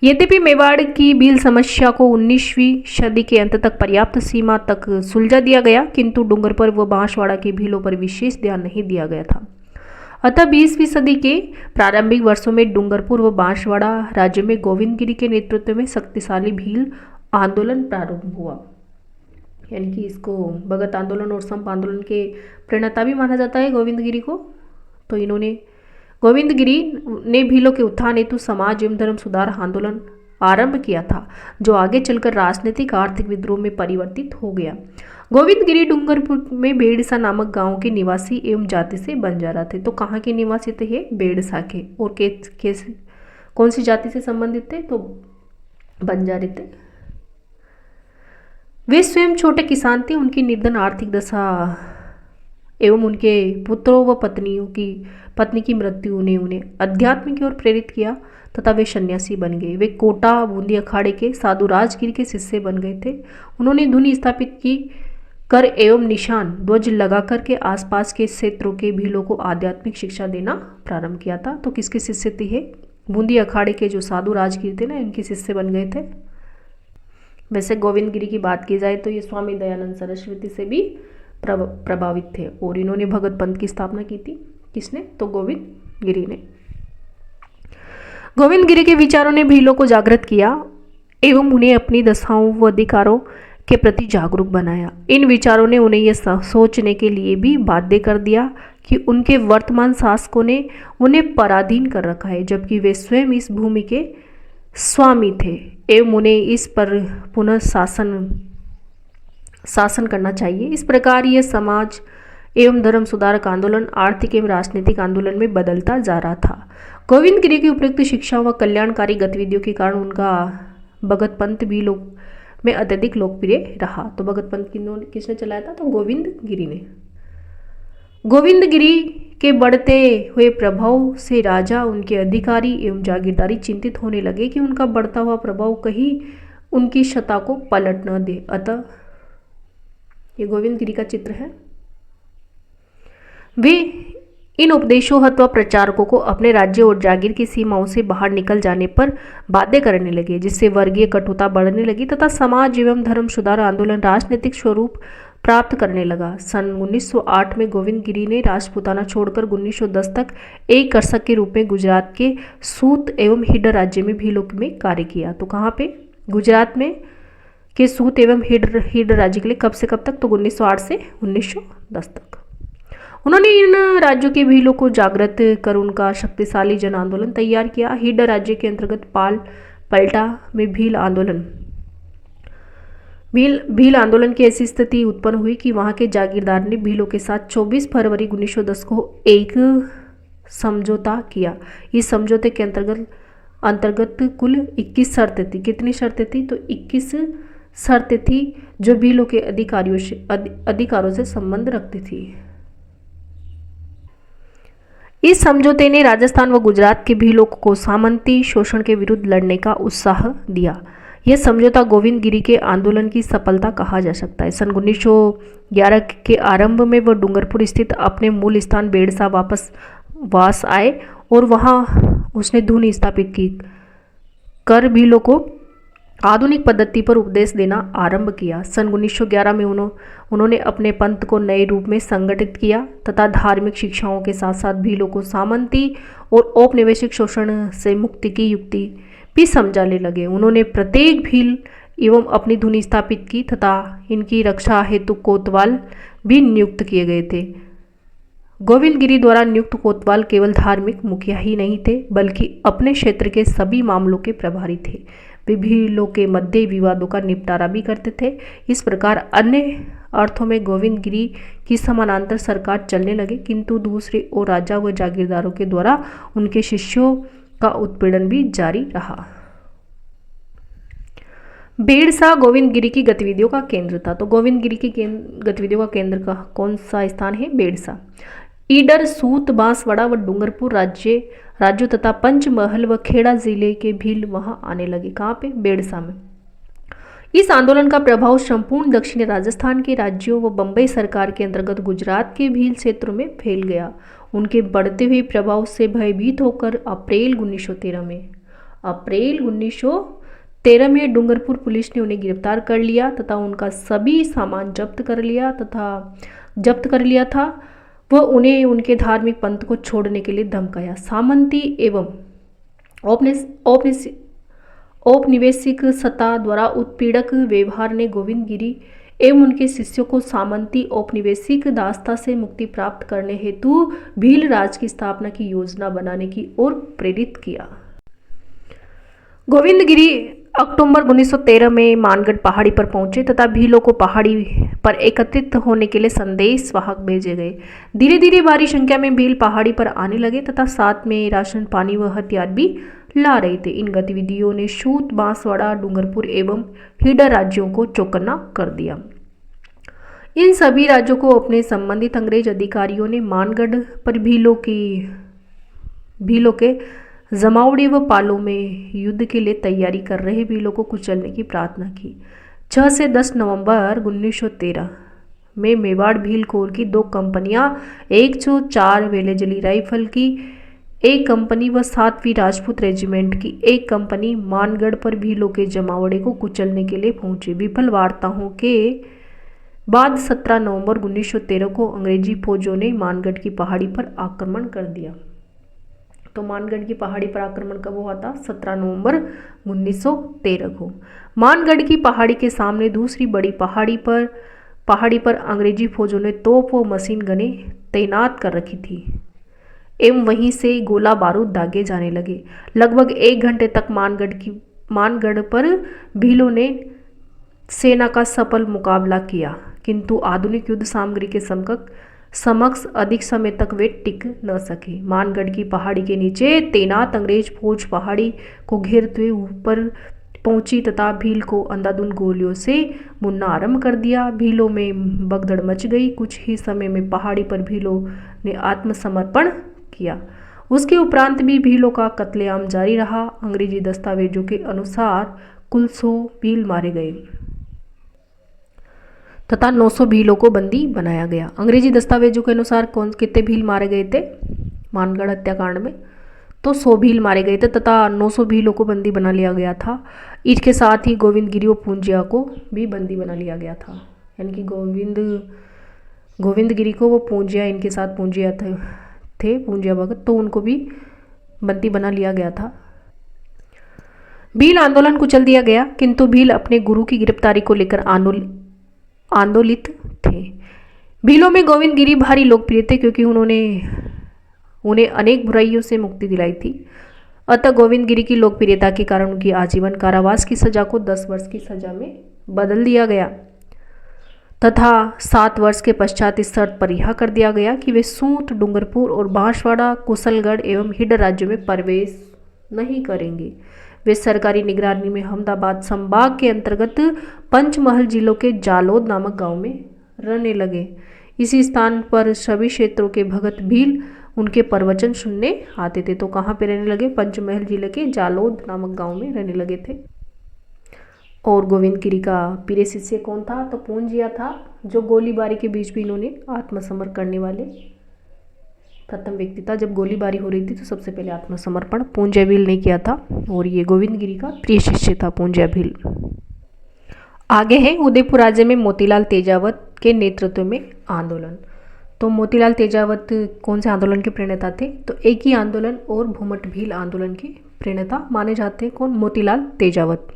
यद्यपि मेवाड़ की भील समस्या को 19वीं सदी के अंत तक पर्याप्त सीमा तक सुलझा दिया गया किंतु डूंगरपुर व बांसवाड़ा के भीलों पर विशेष ध्यान नहीं दिया गया था। अतः 20वीं सदी के प्रारंभिक वर्षों में डूंगरपुर व बांसवाड़ा राज्य में गोविंदगिरी के नेतृत्व में शक्तिशाली भील आंदोलन प्रारंभ हुआ। यानी कि इसको भगत आंदोलन और संप आंदोलन के प्रणेता भी माना जाता है गोविंदगिरी को। तो गोविंदगिरी ने भीलों के उत्थान हेतु समाज एवं धर्म सुधार आंदोलन आरंभ किया था जो आगे चलकर राजनीतिक आर्थिक विद्रोह में परिवर्तित हो गया। गोविंदगिरी डूंगरपुर में बेड़सा नामक गांव के निवासी एवं जाति से बंजारा थे। तो कहाँ के निवासी थे ये? बेड़सा के। और कौन सी जाति से संबंधित थे? तो बंजारे थे। वे स्वयं छोटे किसान थे। उनकी निर्धन आर्थिक दशा एवं उनके पुत्रों व पत्नी की मृत्यु ने उन्हें अध्यात्म की ओर प्रेरित किया तथा वे सन्यासी बन गए। वे कोटा बूंदी अखाड़े के साधु राजगिर के शिष्य बन गए थे। उन्होंने धुनी स्थापित की कर एवं निशान ध्वज लगा कर के आसपास के क्षेत्रों के भीलों को आध्यात्मिक शिक्षा देना प्रारंभ किया था। तो किसके शिष्य थे ये? बूंदी अखाड़े के जो साधु राजगिर थे ना, इनके शिष्य बन गए थे। वैसे गोविंदगिरी की बात की जाए तो ये स्वामी दयानंद सरस्वती से भी प्रभावित थे और इन्होंने भगत पंथ की स्थापना की थी। किसने? तो गोविंदगिरी ने। गोविंदगिरी के विचारों ने भीलों को जागृत किया एवं उन्हें अपनी दशाओं व अधिकारों के प्रति जागरूक बनाया। इन विचारों ने उन्हें यह सोचने के लिए भी बाध्य कर दिया कि उनके वर्तमान शासकों ने उन्हें पराधीन कर रखा है जबकि वे स्वयं इस भूमि के स्वामी थे एवं उन्हें इस पर पुनः शासन करना चाहिए। इस प्रकार यह समाज एवं धर्म सुधारक आंदोलन आर्थिक एवं राजनीतिक आंदोलन में बदलता जा रहा था। गोविंदगिरी की उपयुक्त शिक्षा व कल्याणकारी गतिविधियों के कारण उनका भगत पंथ भी लोग में अत्यधिक लोकप्रिय रहा। तो भगत पंथ किसने चलाया था? तो गोविंदगिरी ने। गोविंदगिरी के बढ़ते हुए प्रभाव से राजा, उनके अधिकारी एवं जागीरदारी चिंतित होने लगे कि उनका बढ़ता हुआ प्रभाव कहीं उनकी सत्ता को पलट न दे। अतः ये गोविंदगिरी का चित्र है। वे इन उपदेशों अथवा प्रचारकों को अपने राज्य और जागीर की सीमाओं से बाहर निकल जाने पर बाध्य करने लगे, जिससे वर्गीय कटुता बढ़ने लगी तथा समाज एवं धर्म सुधार आंदोलन राजनीतिक स्वरूप प्राप्त करने लगा। सन 1908 में गोविंदगिरी ने राजपूताना छोड़कर 1910 तक एक कर्षक के रूप में गुजरात के सूत एवं हिडर राज्य में भीलों में कार्य किया। तो कहाँ पे? गुजरात में के सूत एवं हिडर राज्य के लिए। कब से कब तक? तो 1908 से 1910 तक। उन्होंने इन राज्यों के भीलों को जागृत कर उनका शक्तिशाली जन आंदोलन तैयार किया। हिडर राज्य के अंतर्गत पलटा में भील आंदोलन की ऐसी स्थिति उत्पन्न हुई कि वहां के जागीरदार ने भीलों के साथ 24 फरवरी 1910 को एक समझौता किया। इस समझौते के अंतर्गत कुल 21 शर्तें थी। कितनी शर्तें थी? तो 21 शर्तें थी जो भीलों के अधिकारों से संबंध रखती थी। इस समझौते ने राजस्थान व गुजरात के भीलों को सामंती शोषण के विरुद्ध लड़ने का उत्साह दिया। यह समझौता गोविंदगिरी के आंदोलन की सफलता कहा जा सकता है। सन 1911 के आरंभ में वह डूंगरपुर स्थित अपने मूल स्थान बेड़सा वास आए और वहां उसने धुन स्थापित की कर भीलों को आधुनिक पद्धति पर उपदेश देना आरंभ किया। सन 1911 में उन्होंने अपने पंथ को नए रूप में संगठित किया तथा धार्मिक शिक्षाओं के साथ साथ भीलों को सामंती और औपनिवेशिक शोषण से मुक्ति की युक्ति भी समझाने लगे। उन्होंने प्रत्येक भील एवं अपनी धुन स्थापित की तथा इनकी रक्षा हेतु कोतवाल भी नियुक्त किए गए थे। गोविंदगिरी द्वारा नियुक्त कोतवाल केवल धार्मिक मुखिया ही नहीं थे, बल्कि अपने क्षेत्र के सभी मामलों के प्रभारी थे। वे भीलों के मध्य विवादों का निपटारा भी करते थे। इस प्रकार अन्य अर्थों में गोविंदगिरी की समानांतर सरकार चलने लगे, किंतु दूसरे ओर राजा व जागीरदारों के द्वारा उनके शिष्यों का उत्पीड़न भी जारी रहा। बेड़सा गोविंदगिरी की गतिविधियों का केंद्र था। तो गोविंदगिरी की गतिविधियों का केंद्र का कौन सा स्थान है? बेड़सा। ईडर, सूत, बांसवाड़ा व डूंगरपुर राज्यों तथा पंचमहल व खेड़ा जिले के भील वहां आने लगे। कहाँ पे? बेड़सा में। इस आंदोलन का प्रभाव संपूर्ण दक्षिणी राजस्थान के राज्यों व बंबई सरकार के अंतर्गत गुजरात के भील क्षेत्रों में फैल गया। उनके बढ़ते हुए प्रभाव से भयभीत होकर अप्रैल 1913 में डूंगरपुर पुलिस ने उन्हें गिरफ्तार कर लिया तथा उनका सभी सामान जब्त कर लिया था। वह उन्हें उनके धार्मिक पंथ को छोड़ने के लिए धमकाया। सामंती एवं औपनिवेशिक सत्ता द्वारा उत्पीड़क व्यवहार ने गोविंदगिरी एवं उनके शिष्यों को सामंती औपनिवेशिक दासता से मुक्ति प्राप्त करने हेतु भील राज की स्थापना की योजना बनाने की ओर प्रेरित किया। गोविंदगिरी अक्टूबर 1913 में मानगढ़ पहाड़ी पर पहुंचे तथा भीलों को पहाड़ी पर एकत्रित होने के लिए संदेश वाहक भेजे गए। धीरे धीरे भारी संख्या में भील पहाड़ी पर आने लगे तथा साथ में राशन, पानी व हथियार भी ला रहे थे। इन गतिविधियों ने सूत, बांसवाड़ा, डूंगरपुर एवं हिडर राज्यों को चौकन्ना कर दिया। इन सभी राज्यों को अपने संबंधित अंग्रेज अधिकारियों ने मानगढ़ पर भीलों के जमावड़े व पालों में युद्ध के लिए तैयारी कर रहे भीलों को कुचलने की प्रार्थना की। 6 से 10 नवंबर 1913 में मेवाड़ भील कोर की 2 कंपनियां 104 वेलेजली राइफल की 1 कंपनी व 7वीं राजपूत रेजिमेंट की 1 कंपनी मानगढ़ पर भीलों के जमावड़े को कुचलने के लिए पहुंचे। विफल वार्ताओं के बाद 17 नवंबर 1913 को अंग्रेजी फौजों ने मानगढ़ की पहाड़ी पर आक्रमण कर दिया। तो मानगढ़ की पहाड़ी पर आक्रमण कब हुआ था? 17 नवंबर 1913 को। मानगढ़ की पहाड़ी के सामने दूसरी बड़ी पहाड़ी पर अंग्रेजी फौजों ने तोप व मशीन गने तैनात कर रखी थी एवं वहीं से गोला बारूद दागे जाने लगे। लगभग 1 घंटे तक मानगढ़ पर भीलों ने सेना का सफल मुकाबला किया, किंतु आधुनिक युद्ध सामग्री के समक्ष अधिक समय तक वे टिक न सके। मानगढ़ की पहाड़ी के नीचे तैनात अंग्रेज फौज पहाड़ी को घेरते हुए ऊपर पहुंची तथा भील को अंधाधुंध गोलियों से भूनना आरंभ कर दिया। भीलों में भगदड़ मच गई। कुछ ही समय में पहाड़ी पर भीलों ने आत्मसमर्पण किया। उसके उपरांत भी भीलों का कत्लेआम जारी रहा। अंग्रेजी दस्तावेजों के अनुसार कुल 100 भील मारे गए तथा 900 भीलों को बंदी बनाया गया। अंग्रेजी दस्तावेजों के अनुसार कितने भील मारे गए थे मानगढ़ हत्याकांड में? तो 100 भील मारे गए थे तथा 900 भीलों को बंदी बना लिया गया था। इसके साथ ही गोविंद गिरी और पूंजिया को भी बंदी बना लिया गया था। यानी कि गोविंद गिरी को वो पूंजिया, इनके साथ पूंजिया थे पूंजिया भगत, तो उनको भी बंदी बना लिया गया था। भील आंदोलन कुचल दिया गया, किंतु भील अपने गुरु की गिरफ्तारी को लेकर आंदोलित थे। भीलों में गोविंद गिरी भारी लोकप्रिय थे क्योंकि उन्हें अनेक बुराइयों से मुक्ति दिलाई थी। अतः गोविंद गिरी की लोकप्रियता के कारण उनकी आजीवन कारावास की सजा को 10 वर्ष की सजा में बदल दिया गया तथा 7 वर्ष के पश्चात इस शर्त पर रिहा कर दिया गया कि वे सूत, डूंगरपुर और बांसवाड़ा, कुशलगढ़ एवं हिड राज्यों में प्रवेश नहीं करेंगे। वे सरकारी निगरानी में अहमदाबाद संभाग के अंतर्गत पंचमहल जिलों के जालोद नामक गांव में रहने लगे। इसी स्थान पर सभी क्षेत्रों के भगत भील उनके प्रवचन सुनने आते थे। तो कहाँ पे रहने लगे? पंचमहल जिले के जालोद नामक गांव में रहने लगे थे। और गोविंद गिरी का प्रिय शिष्य कौन था? तो पूंजिया था, जो गोलीबारी के बीच भी इन्होंने आत्मसमर्पण करने वाले प्रथम व्यक्ति था। जब गोलीबारी हो रही थी तो सबसे पहले आत्मसमर्पण पूंजिया भील ने किया था और ये गोविंद गिरी का प्रिय शिष्य था पूंजिया भील। आगे है उदयपुर राज्य में मोतीलाल तेजावत के नेतृत्व में आंदोलन। तो मोतीलाल तेजावत कौन से आंदोलन के प्रणेता थे? तो एक ही आंदोलन और भूमट भील आंदोलन के प्रणेता माने जाते हैं। कौन? मोतीलाल तेजावत।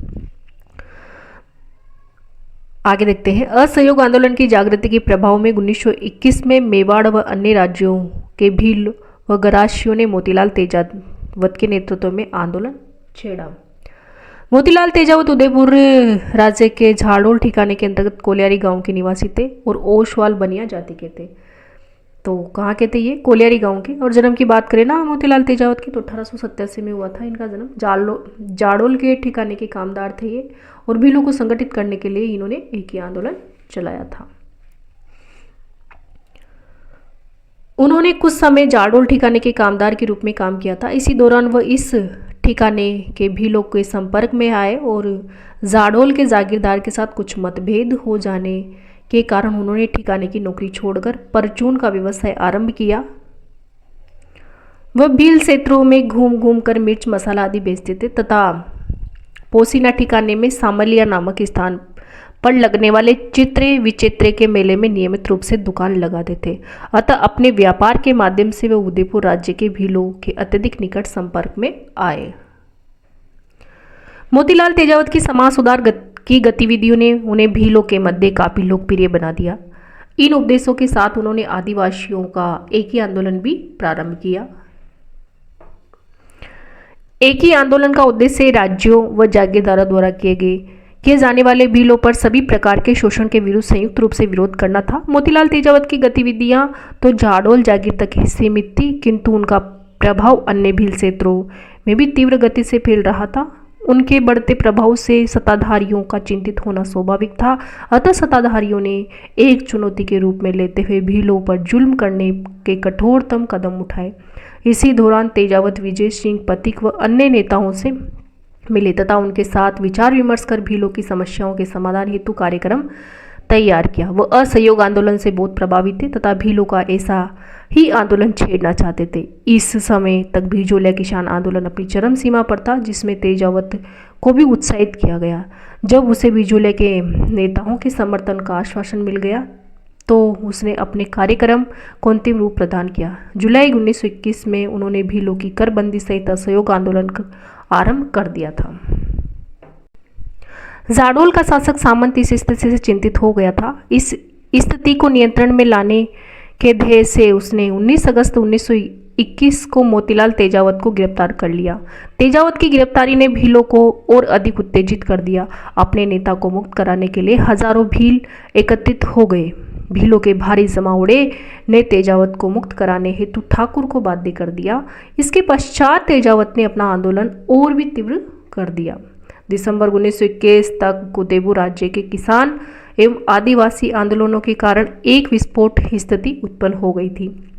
आगे देखते हैं। असहयोग आंदोलन की जागृति के प्रभाव में 1921 में मेवाड़ व अन्य राज्यों के भील व गरासियों ने मोतीलाल तेजावत के नेतृत्व में आंदोलन छेड़ा। मोतीलाल तेजावत उदयपुर राज्य के झाड़ोल ठिकाने के अंतर्गत कोलियारी गांव के निवासी थे और ओशवाल बनिया जाति के थे। तो कहाँ के थे ये? कोलियारी गांव के। और जन्म की बात करें ना मोतीलाल तेजावत की, तो 1887 में हुआ था इनका जन्म। जाड़ोल के ठिकाने के कामदार थे ये और भीलों को संगठित करने के लिए इन्होंने एक ही आंदोलन चलाया था। उन्होंने कुछ समय जाड़ोल ठिकाने के कामदार के रूप में काम किया था। इसी दौरान वह इस ठिकाने के भीलों के संपर्क में आए और जाड़ोल के जागीरदार के साथ कुछ मतभेद हो जाने के कारण उन्होंने ठिकाने की नौकरी छोड़कर परचून का व्यवसाय आरंभ किया। वह भील क्षेत्रों में घूम घूम कर मिर्च मसाला आदि बेचते थे तथा पोसीना ठिकाने में सामलिया नामक स्थान पर लगने वाले चित्रे विचित्रे के मेले में नियमित रूप से दुकान लगाते थे। अतः अपने व्यापार के माध्यम से वे उदयपुर राज्य के भीलों के अत्यधिक निकट संपर्क में आए। मोतीलाल तेजावत की समाज सुधार की गतिविधियों ने उन्हें भीलों के मध्य काफी लोकप्रिय बना दिया। इन उपदेशों के साथ उन्होंने आदिवासियों का एक ही आंदोलन भी प्रारंभ किया। एक ही आंदोलन का उद्देश्य राज्यों व जागीरदारों द्वारा किए जाने वाले भीलों पर सभी प्रकार के शोषण के विरुद्ध संयुक्त रूप से विरोध करना था। मोतीलाल तेजावत की गतिविधियां तो जाड़ोल जागीर तक ही सीमित थी, किंतु उनका प्रभाव अन्य भील क्षेत्रों में भी तीव्र गति से फैल रहा था। उनके बढ़ते प्रभाव से सत्ताधारियों का चिंतित होना स्वाभाविक था। अतः सत्ताधारियों ने एक चुनौती के रूप में लेते हुए भीलों पर जुल्म करने के कठोरतम कदम उठाए। इसी दौरान तेजावत विजय सिंह पथिक व अन्य नेताओं से मिले तथा उनके साथ विचार विमर्श कर भीलों की समस्याओं के समाधान हेतु कार्यक्रम तैयार किया। वह असहयोग आंदोलन से बहुत प्रभावित थे तथा भीलों का ऐसा ही आंदोलन छेड़ना चाहते थे। इस समय तक भिजोलिया किसान आंदोलन अपनी चरम सीमा पर था, जिसमें तेजावत को भी उत्साहित किया गया। जब उसे भिजोलिया के नेताओं के समर्थन का आश्वासन मिल गया तो उसने अपने कार्यक्रम को अंतिम रूप प्रदान किया। जुलाई 1921 में उन्होंने भीलों की करबंदी सहित असहयोग आंदोलन आरंभ कर दिया था। जाड़ोल का शासक सामंत इस स्थिति से चिंतित हो गया था। इस स्थिति को नियंत्रण में लाने के ध्येय से उसने 19 अगस्त 1921 को मोतीलाल तेजावत को गिरफ्तार कर लिया। तेजावत की गिरफ्तारी ने भीलों को और अधिक उत्तेजित कर दिया। अपने नेता को मुक्त कराने के लिए हजारों भील एकत्रित हो गए। भीलों के भारी जमावड़े ने तेजावत को मुक्त कराने हेतु ठाकुर को बाध्य कर दिया। इसके पश्चात तेजावत ने अपना आंदोलन और भी तीव्र कर दिया। दिसंबर 1921 तक उदयपुर राज्य के किसान एवं आदिवासी आंदोलनों के कारण एक विस्फोट स्थिति उत्पन्न हो गई थी।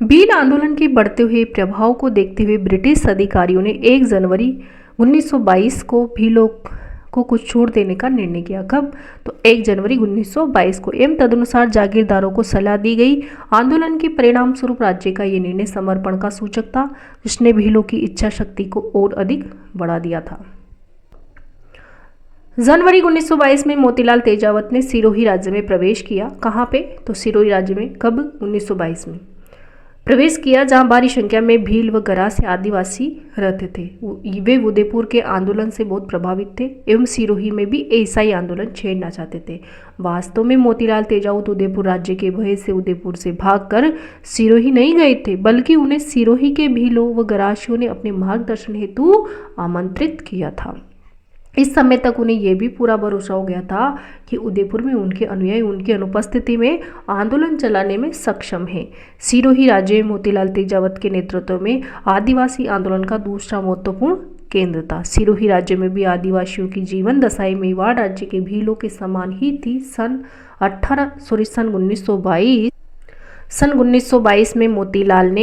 भील आंदोलन के बढ़ते हुए प्रभाव को देखते हुए ब्रिटिश अधिकारियों ने 1 जनवरी 1922 को भीलों को कुछ छूट देने का निर्णय किया। कब? तो 1 जनवरी 1922 को। एवं तदनुसार जागीरदारों को सलाह दी गई। आंदोलन के परिणाम स्वरूप राज्य का ये निर्णय समर्पण का सूचक था, जिसने भीलों की इच्छा शक्ति को और अधिक बढ़ा दिया था। जनवरी 1922 में मोतीलाल तेजावत ने सिरोही राज्य में प्रवेश किया। कहाँ पे? तो सिरोही राज्य में। कब? 1922 में प्रवेश किया, जहां भारी संख्या में भील व गरा से आदिवासी रहते थे। वे उदयपुर के आंदोलन से बहुत प्रभावित थे एवं सिरोही में भी ऐसा ही आंदोलन छेड़ना चाहते थे। वास्तव में मोतीलाल तेजावत उदयपुर राज्य के भय से उदयपुर से भागकर सिरोही नहीं गए थे, बल्कि उन्हें सिरोही के भीलों व गरासियों ने अपने मार्गदर्शन हेतु आमंत्रित किया था। इस समय तक उन्हें यह भी पूरा भरोसा हो गया था कि उदयपुर में उनके अनुयायी उनकी अनुपस्थिति में आंदोलन चलाने में सक्षम हैं। सिरोही राज्य मोतीलाल तेजावत के नेतृत्व में आदिवासी आंदोलन का दूसरा महत्वपूर्ण केंद्र था। सिरोही राज्य में भी आदिवासियों की जीवन दशाएं मेवाड़ राज्य के भीलों के समान ही थी। सन 1922 में मोतीलाल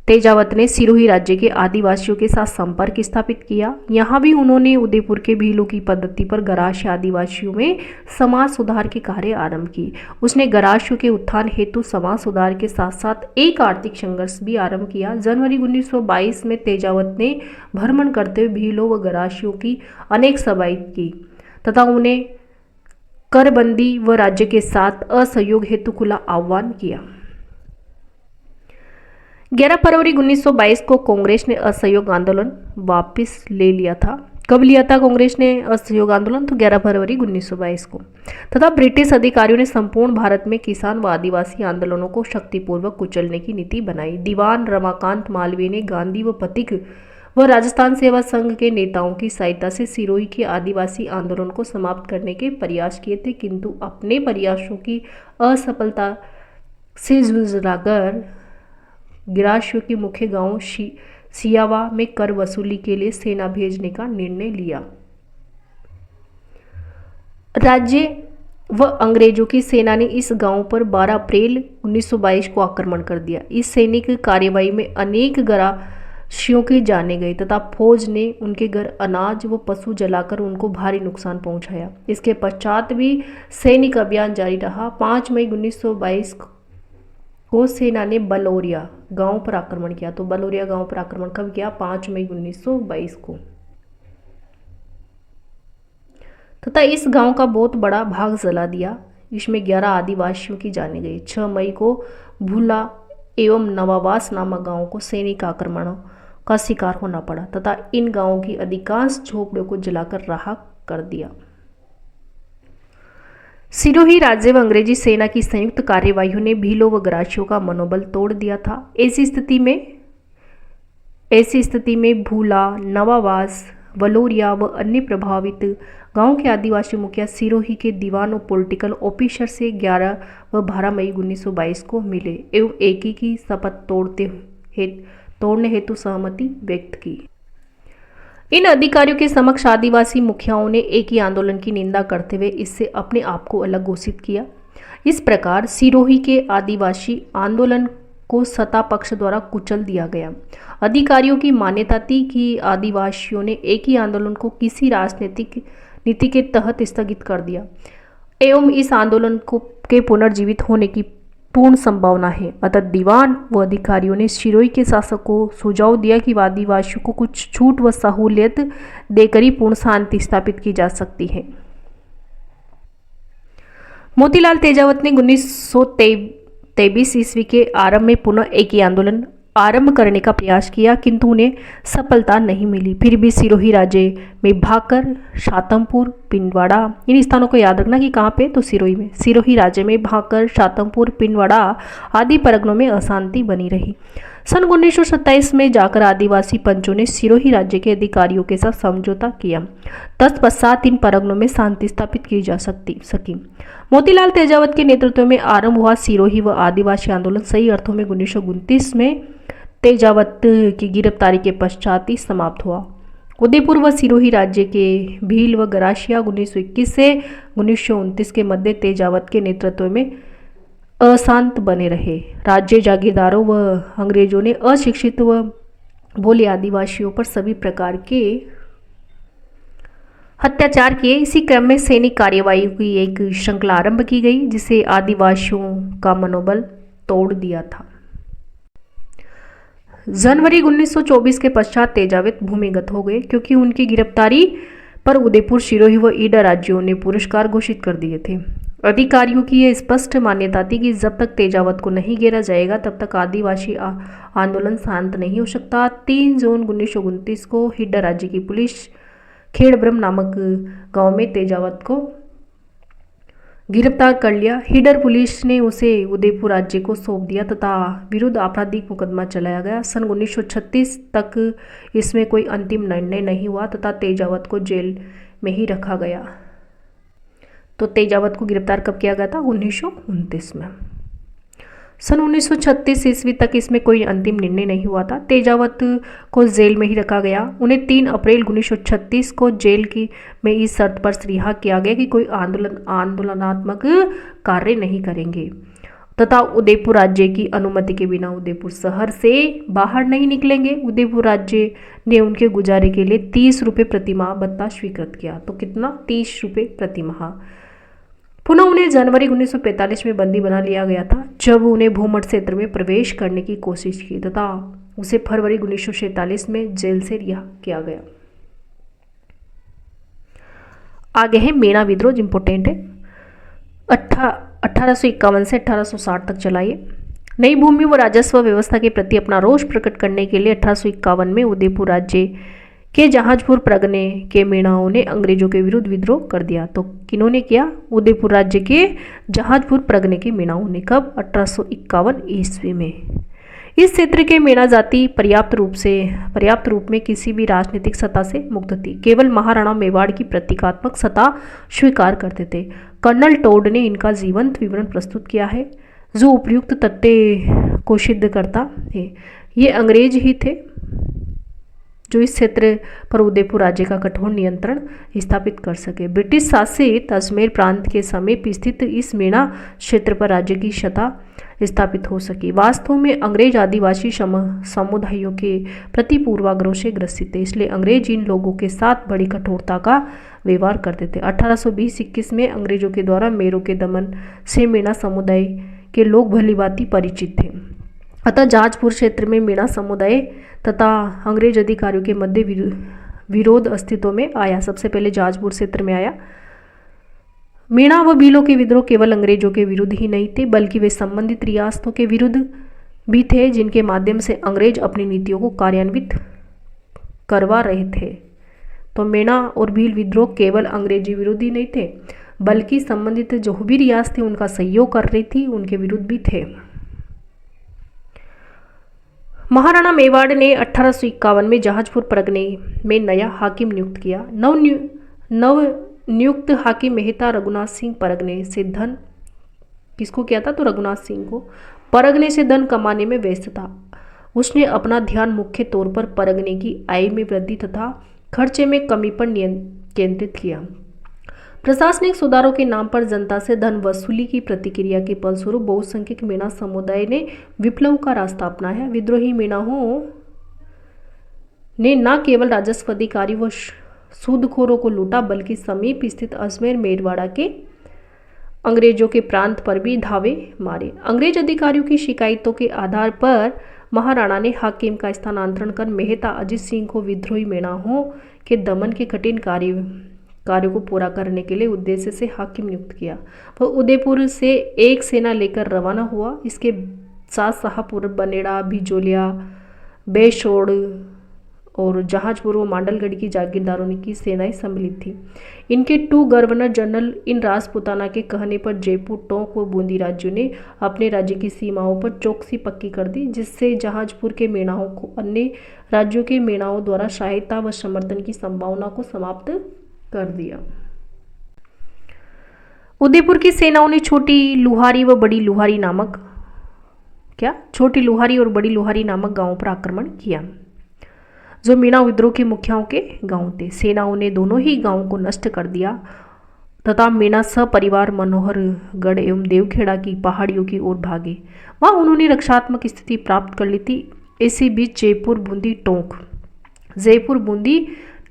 तेजावत ने सिरोही राज्य के आदिवासियों के साथ संपर्क स्थापित किया। यहाँ भी उन्होंने उदयपुर के भीलों की पद्धति पर गरासी आदिवासियों में समाज सुधार के कार्य आरंभ की। उसने गरासियों के उत्थान हेतु समाज सुधार के साथ साथ एक आर्थिक संघर्ष भी आरंभ किया। जनवरी 1922 में तेजावत ने भ्रमण करते हुए भीलों व गरासियों की अनेक सभाएं की तथा उन्हें करबंदी व राज्य के साथ असहयोग हेतु खुला आह्वान किया। 11 फरवरी 1922 को कांग्रेस ने असहयोग आंदोलन वापस ले लिया था। कब लिया था कांग्रेस ने असहयोग आंदोलन? तो 11 फरवरी 1922 को। तथा ब्रिटिश अधिकारियों ने संपूर्ण भारत में किसान व आदिवासी आंदोलनों को शक्तिपूर्वक कुचलने की नीति बनाई। दीवान रमाकांत मालवीय ने गांधी व पथिक व राजस्थान सेवा संघ के नेताओं की सहायता से सिरोही के आदिवासी आंदोलन को समाप्त करने के प्रयास किए थे, किंतु अपने प्रयासों की असफलता से जूझकर गिरासियों के मुख्य गांव सियावा में कर वसूली के लिए सेना भेजने का निर्णय लिया। राज्य व अंग्रेजों की सेना ने इस गांव पर 12 अप्रैल 1922 को आक्रमण कर दिया। इस सैनिक कार्यवाही में अनेक गरासियों के जाने गए तथा फौज ने उनके घर अनाज व पशु जलाकर उनको भारी नुकसान पहुंचाया। इसके पश्चात भी सैनिक अभियान जारी रहा। 5 मई 1922 को सेना ने बलौरिया गांव पर आक्रमण किया। तो बलौरिया गांव पर आक्रमण कब किया? 5 मई 1922 को। तथा इस गांव का बहुत बड़ा भाग जला दिया। इसमें 11 आदिवासियों की जाने गई। 6 मई को भूला एवं नवावास नामक गांव को सैनिक आक्रमणों का शिकार होना पड़ा तथा इन गांवों की अधिकांश झोपड़ियों को जलाकर राख कर दिया। सिरोही राज्य व अंग्रेजी सेना की संयुक्त कार्यवाहियों ने भीलों व गरासियों का मनोबल तोड़ दिया था। ऐसी स्थिति में भूला, नवावास, वलोरिया व अन्य प्रभावित गांव के आदिवासी मुखिया सिरोही के दीवान और पॉलिटिकल ऑफिसर से 11 व 12 मई 1922 को मिले एवं एकी की शपथ तोड़ने हेतु सहमति व्यक्त की। इन अधिकारियों के समक्ष आदिवासी मुखियाओं ने एक ही आंदोलन की निंदा करते हुए इससे अपने आप को अलग घोषित किया। इस प्रकार सिरोही के आदिवासी आंदोलन को सत्ता पक्ष द्वारा कुचल दिया गया। अधिकारियों की मान्यता थी कि आदिवासियों ने एक ही आंदोलन को किसी राजनीतिक नीति के तहत स्थगित कर दिया एवं इस आंदोलन के पुनर्जीवित होने की पूर्ण संभावना है। अतः दीवान व अधिकारियों ने सिरोही के शासक को सुझाव दिया कि आदिवासियों को कुछ छूट व सहूलियत देकर ही पूर्ण शांति स्थापित की जा सकती है। मोतीलाल तेजावत ने 1923 ईस्वी के आरंभ में पुनः एक ही आंदोलन आरंभ करने का प्रयास किया, किंतु उन्हें सफलता नहीं मिली। फिर भी सिरोही राज्य में भाकर, शातमपुर, पिंडवाड़ा, इन स्थानों को याद रखना कि कहाँ पे? तो सिरोही में। सिरोही राज्य में भाकर, शातमपुर, पिंडवाड़ा आदि परगनों में अशांति बनी रही। सन 1927 में जाकर आदिवासी पंचों ने सिरोही राज्य के अधिकारियों के साथ समझौता किया। तत्पश्चात इन परगनों में शांति स्थापित की जा सकी। मोतीलाल तेजावत के नेतृत्व में आरंभ हुआ सिरोही व आदिवासी आंदोलन सही अर्थों में 1929 में तेजावत की गिरफ्तारी के पश्चात ही समाप्त हुआ। उदयपुर व सिरोही राज्य के भील व गरासिया 1921 से 1929 के मध्य तेजावत के नेतृत्व में अशांत बने रहे। राज्य जागीरदारों व अंग्रेजों ने अशिक्षित व भोले आदिवासियों पर सभी प्रकार के अत्याचार किए। इसी क्रम में सैनिक कार्यवाही की एक श्रृंखला आरंभ की गई जिसे आदिवासियों का मनोबल तोड़ दिया था। जनवरी 1924 के पश्चात तेजावत भूमिगत हो गए क्योंकि उनकी गिरफ्तारी पर उदयपुर, सिरोही व ईडा राज्यों ने पुरस्कार घोषित कर दिए थे। अधिकारियों की यह स्पष्ट मान्यता थी कि जब तक तेजावत को नहीं घेरा जाएगा तब तक आदिवासी आंदोलन शांत नहीं हो सकता। 3 जून 1929 को ईडा राज्य की पुलिस खेड़ब्रह्म नामक गांव में तेजावत को गिरफ्तार कर लिया। ईडर पुलिस ने उसे उदयपुर राज्य को सौंप दिया तथा विरुद्ध आपराधिक मुकदमा चलाया गया। सन 1936 तक इसमें कोई अंतिम निर्णय नहीं हुआ तथा तेजावत को जेल में ही रखा गया। तो तेजावत को गिरफ्तार कब किया गया था? 1929 में। सन 1936 ईस्वी तक इसमें कोई अंतिम निर्णय नहीं हुआ था। तेजावत को जेल में ही रखा गया। उन्हें 3 अप्रैल 1936 को जेल में इस शर्त पर रिहा किया गया कि कोई आंदोलनात्मक कार्य नहीं करेंगे तथा उदयपुर राज्य की अनुमति के बिना उदयपुर शहर से बाहर नहीं निकलेंगे। उदयपुर राज्य ने उनके गुजारे के लिए 30 रुपये प्रतिमाह भत्ता स्वीकृत किया। तो कितना? 30 रुपये प्रतिमाह। पुनः उन्हें जनवरी 1945 में बंदी बना लिया गया था जब उन्हें भूमठ क्षेत्र में प्रवेश करने की कोशिश की तथा उसे फरवरी 1947 में जेल से रिहा किया गया। आगे है मेना विद्रोह, इंपोर्टेंट है। 1851 से 1860 तक चला ये। नई भूमि व राजस्व व्यवस्था के प्रति अपना रोष प्रकट करने के लिए 1851 में उदयपुर राज्य के जहाजपुर परगने के मेणाओं ने अंग्रेजों के विरुद्ध विद्रोह कर दिया। तो किन्होंने किया? उदयपुर राज्य के जहाजपुर परगने के मेणाओं ने। कब? 1851 ईस्वी में। इस क्षेत्र के मेणा जाति पर्याप्त रूप में किसी भी राजनीतिक सत्ता से मुक्त थी। केवल महाराणा मेवाड़ की प्रतीकात्मक सत्ता स्वीकार करते थे। कर्नल टोड ने इनका जीवंत विवरण प्रस्तुत किया है जो उपयुक्त तथ्य को सिद्ध करता है। ये अंग्रेज ही थे जो इस क्षेत्र पर उदयपुर राज्य का कठोर नियंत्रण स्थापित कर सके। ब्रिटिश शासित अजमेर प्रांत के समीप स्थित इस मेना क्षेत्र पर राज्य की सत्ता स्थापित हो सकी। वास्तव में अंग्रेज आदिवासी समुदायों के प्रति पूर्वाग्रह से ग्रसित थे, इसलिए अंग्रेज इन लोगों के साथ बड़ी कठोरता का व्यवहार करते थे। 1820-21 में अंग्रेजों के द्वारा मेरों के दमन से मेना समुदाय के लोग भलीभांति परिचित थे। अतः जहाजपुर क्षेत्र में मेना समुदाय तथा अंग्रेज अधिकारियों के मध्य विरोध अस्तित्व में आया। सबसे पहले जहाजपुर क्षेत्र में आया। मेना व भीलों के विद्रोह केवल अंग्रेजों के विरुद्ध ही नहीं थे बल्कि वे संबंधित रियासतों के विरुद्ध भी थे जिनके माध्यम से अंग्रेज अपनी नीतियों को कार्यान्वित करवा रहे थे। तो मेना और भील विद्रोह केवल अंग्रेजी विरोधी नहीं थे बल्कि संबंधित जो भी रियासतें उनका सहयोग कर रही थी उनके विरुद्ध भी थे। महाराणा मेवाड़ ने 1851 में जहाजपुर परगने में नया हाकिम नियुक्त किया। नव नियुक्त हाकिम मेहता रघुनाथ सिंह परगने से धन किसको किया था? तो रघुनाथ सिंह को परगने से धन कमाने में व्यस्त था। उसने अपना ध्यान मुख्य तौर पर परगने की आय में वृद्धि तथा खर्चे में कमी पर केंद्रित किया। प्रशासनिक सुधारों के नाम पर जनता से धन वसूली की प्रतिक्रिया के फलस्वरूप बहुसंख्यक मेना समुदाय ने विप्लव का रास्ता अपनाया। विद्रोही मेनाओं ने न केवल राजस्व अधिकारी व सूदखोरों को लूटा बल्कि समीप स्थित अजमेर मेरवाड़ा के अंग्रेजों के प्रांत पर भी धावे मारे। अंग्रेज अधिकारियों की शिकायतों के आधार पर महाराणा ने हाकिम का स्थानांतरण कर मेहता अजीत सिंह को विद्रोही मेनाओं के दमन के कठिन कार्यों को पूरा करने के लिए उद्देश्य से हाकिम नियुक्त किया। वह उदयपुर से एक सेना लेकर रवाना हुआ। इसके साथ शाहपुर, बनेड़ा, भिजोलिया, बेशोड़ और जहाजपुर व मांडलगढ़ की जागीरदारों की सेनाएं सम्मिलित थी। इनके 2 गवर्नर जनरल इन राजपुताना के कहने पर जयपुर, टोंक व बूंदी राज्यों ने अपने राज्य की सीमाओं पर चौकसी पक्की कर दी जिससे जहाजपुर के मेनाओं को अन्य राज्यों के मेनाओं द्वारा सहायता व समर्थन की संभावना को समाप्त कर दिया। उदयपुर की सेनाओं ने छोटी लुहारी और बड़ी लुहारी नामक गांवों पर आक्रमण किया। जो मीणा विद्रोह के मुखियाओं के गांव थे। सेनाओं ने दोनों ही गांवों को नष्ट कर दिया तथा मीणा सपरिवार मनोहरगढ़ एवं देवखेड़ा की पहाड़ियों की ओर भागे। वहां उन्होंने रक्षात्मक स्थिति प्राप्त कर ली थी। इसी बीच जयपुर बूंदी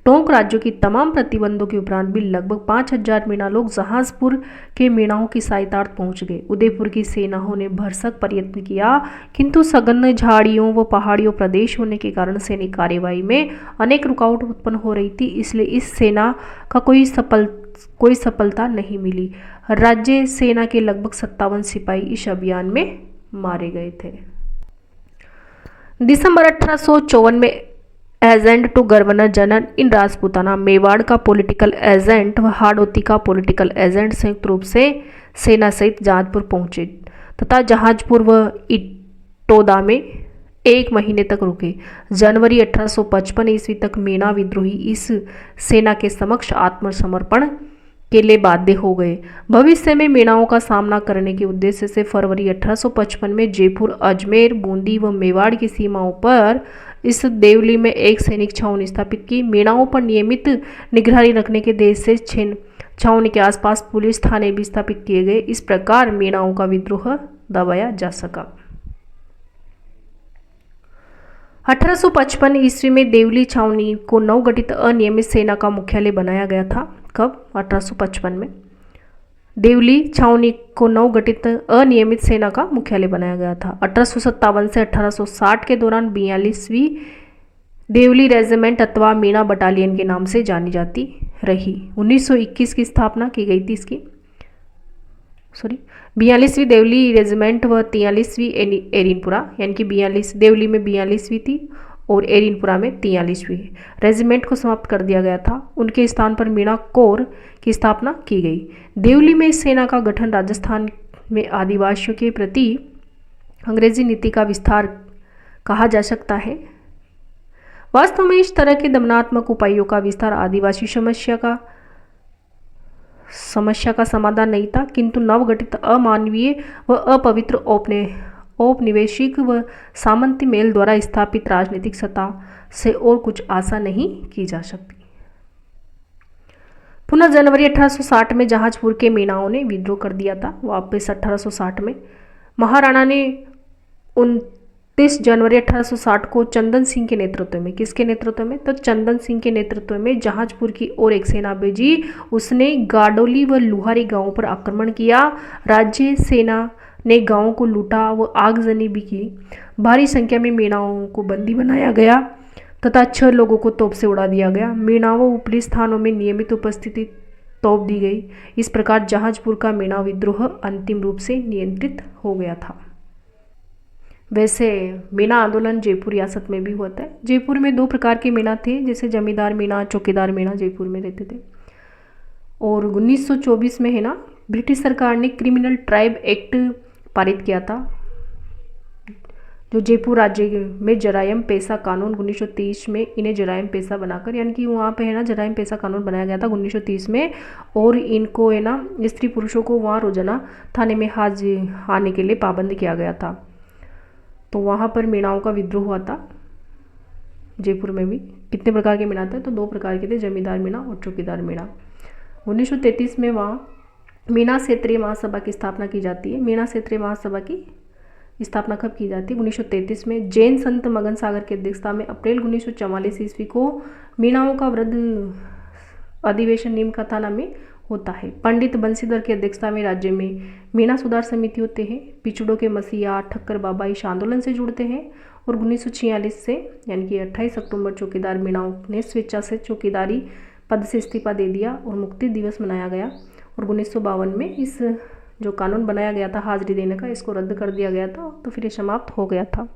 टोंक राज्यों की तमाम प्रतिबंधों के उपरांत भी लगभग 5000 मीणा लोग जहाजपुर के मीणाओं की सहायतार्थ पहुंच गए। उदयपुर की सेनाओं ने भरसक प्रयत्न किया, किंतु सघन झाड़ियों व पहाड़ियों प्रदेश होने के कारण सैनिक कार्यवाही में अनेक रुकावट उत्पन्न हो रही थी, इसलिए इस सेना का कोई सफलता नहीं मिली। राज्य सेना के लगभग 57 सिपाही इस अभियान में मारे गए थे। दिसंबर 1854 में agent to governor general in Rajputana, Mewar का पॉलिटिकल एजेंट व हाड़ौती का पॉलिटिकल एजेंट संयुक्त रूप से सेना सहित जहाजपुर पहुंचे तथा जहाजपुर व इटोदा में 1 महीने तक रुके। जनवरी 1855 ईस्वी तक मीणा विद्रोही इस सेना के समक्ष आत्मसमर्पण के लिए बाध्य हो गए। भविष्य में मीणाओं का सामना करने के उद्देश्य से फरवरी 1855 में जयपुर, अजमेर, बूंदी व मेवाड़ की सीमाओं पर इस देवली में एक सैनिक छावनी स्थापित की। मीणाओं पर नियमित निगरानी रखने के उद्देश्य से छावनी के आसपास पुलिस थाने भी स्थापित किए गए। इस प्रकार मीणाओं का विद्रोह दबाया जा सका। 1855 ईस्वी में देवली छावनी को नवगठित अनियमित सेना का मुख्यालय बनाया गया था। कब? 1855 में देवली छावनी को नवगठित अनियमित सेना का मुख्यालय बनाया गया था। 1857 से 1860 के दौरान 42वीं देवली रेजिमेंट अथवा मीणा बटालियन के नाम से जानी जाती रही। 1921 की स्थापना की गई थी 42वीं देवली रेजिमेंट व 43वीं एरिनपुरा, यानी कि 42 देवली में 42वीं थी और एरिनपुरा में 43वीं रेजिमेंट को समाप्त कर दिया गया था। उनके स्थान पर मीणा कोर की स्थापना की गई। देवली में इस सेना का गठन राजस्थान में आदिवासियों के प्रति अंग्रेजी नीति का विस्तार कहा जा सकता है। वास्तव में इस तरह के दमनात्मक उपायों का विस्तार आदिवासी समस्या का समाधान नहीं था, किंतु नवगठित अमानवीय व अपवित्र औपनिवेशिक व सामंती मेल द्वारा स्थापित राजनीतिक सत्ता से और कुछ आशा नहीं की जा सकती। पुनः जनवरी 1860 में जहाजपुर के मीणाओं ने विद्रोह कर दिया था। वापस 1860 में महाराणा ने 29 जनवरी 1860 को चंदन सिंह के नेतृत्व में, किसके नेतृत्व में? तो चंदन सिंह के नेतृत्व में जहाजपुर की ओर एक सेना भेजी। उसने गाडोली व लुहारी गांवों पर आक्रमण किया। राज्य सेना ने गांवों को लूटा व आगजनी भी की। भारी संख्या में मीणाओं को बंदी बनाया गया तथा 6 लोगों को तोप से उड़ा दिया गया। मीणाओं ऊपरी स्थानों में नियमित उपस्थिति तोप दी गई। इस प्रकार जहाजपुर का मीणा विद्रोह अंतिम रूप से नियंत्रित हो गया था। वैसे मीणा आंदोलन जयपुर रियासत में भी होता है। जयपुर में 2 प्रकार के मीणा थे, जैसे जमींदार मीणा, चौकीदार मीणा जयपुर में रहते थे। और 1924 में है ना, ब्रिटिश सरकार ने क्रिमिनल ट्राइब एक्ट पारित किया था, जो जयपुर राज्य में जरायम पेशा कानून 1930 में इन्हें जरायम पेशा बनाकर, यानी कि वहाँ पे है ना जरायम पेशा कानून बनाया गया था 1930 में। और इनको है ना स्त्री पुरुषों को वहाँ रोजाना थाने में हाजिर आने के लिए पाबंद किया गया था। तो वहाँ पर मीणाओं का विद्रोह हुआ था। जयपुर में भी कितने प्रकार के मीणा थे? तो 2 प्रकार के थे, जमींदार मीणा और चौकीदार मीणा। 1933 में वहाँ मीणा क्षेत्रीय महासभा की स्थापना की जाती है। मीणा क्षेत्रीय महासभा की स्थापना कब की जाती है? 1933 में जैन संत मगन सागर की अध्यक्षता में अप्रैल 1944 ईस्वी को मीणाओं का वृद्ध अधिवेशन नीम का थाना में होता है। पंडित बंशीधर की अध्यक्षता में राज्य में मीणा सुधार समिति होते हैं। पिछड़ों के मसीहा ठक्कर बाबा इस आंदोलन से जुड़ते हैं। और 1946 से यानी कि 28 अक्टूबर चौकीदार मीणाओं ने स्वेच्छा से चौकीदारी पद से इस्तीफा दे दिया और मुक्ति दिवस मनाया गया। और 1952 में इस जो कानून बनाया गया था हाजिरी देने का, इसको रद्द कर दिया गया था, तो फिर ये समाप्त हो गया था।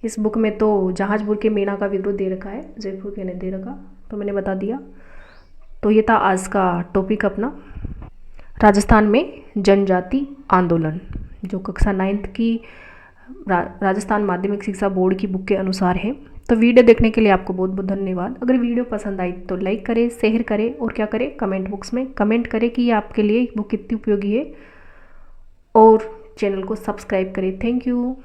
इस बुक में तो जहाजपुर के मीणा का विद्रोह दे रखा है, जयपुर के नहीं दे रखा, तो मैंने बता दिया। तो ये था आज का टॉपिक अपना, राजस्थान में जनजाति आंदोलन, जो कक्षा 9th की राजस्थान माध्यमिक शिक्षा बोर्ड की बुक के अनुसार है। तो वीडियो देखने के लिए आपको बहुत बहुत धन्यवाद। अगर वीडियो पसंद आई तो लाइक करें, शेयर करें और क्या करें, कमेंट बॉक्स में कमेंट करें कि ये आपके लिए बुक कितनी उपयोगी है, और चैनल को सब्सक्राइब करें। Thank you.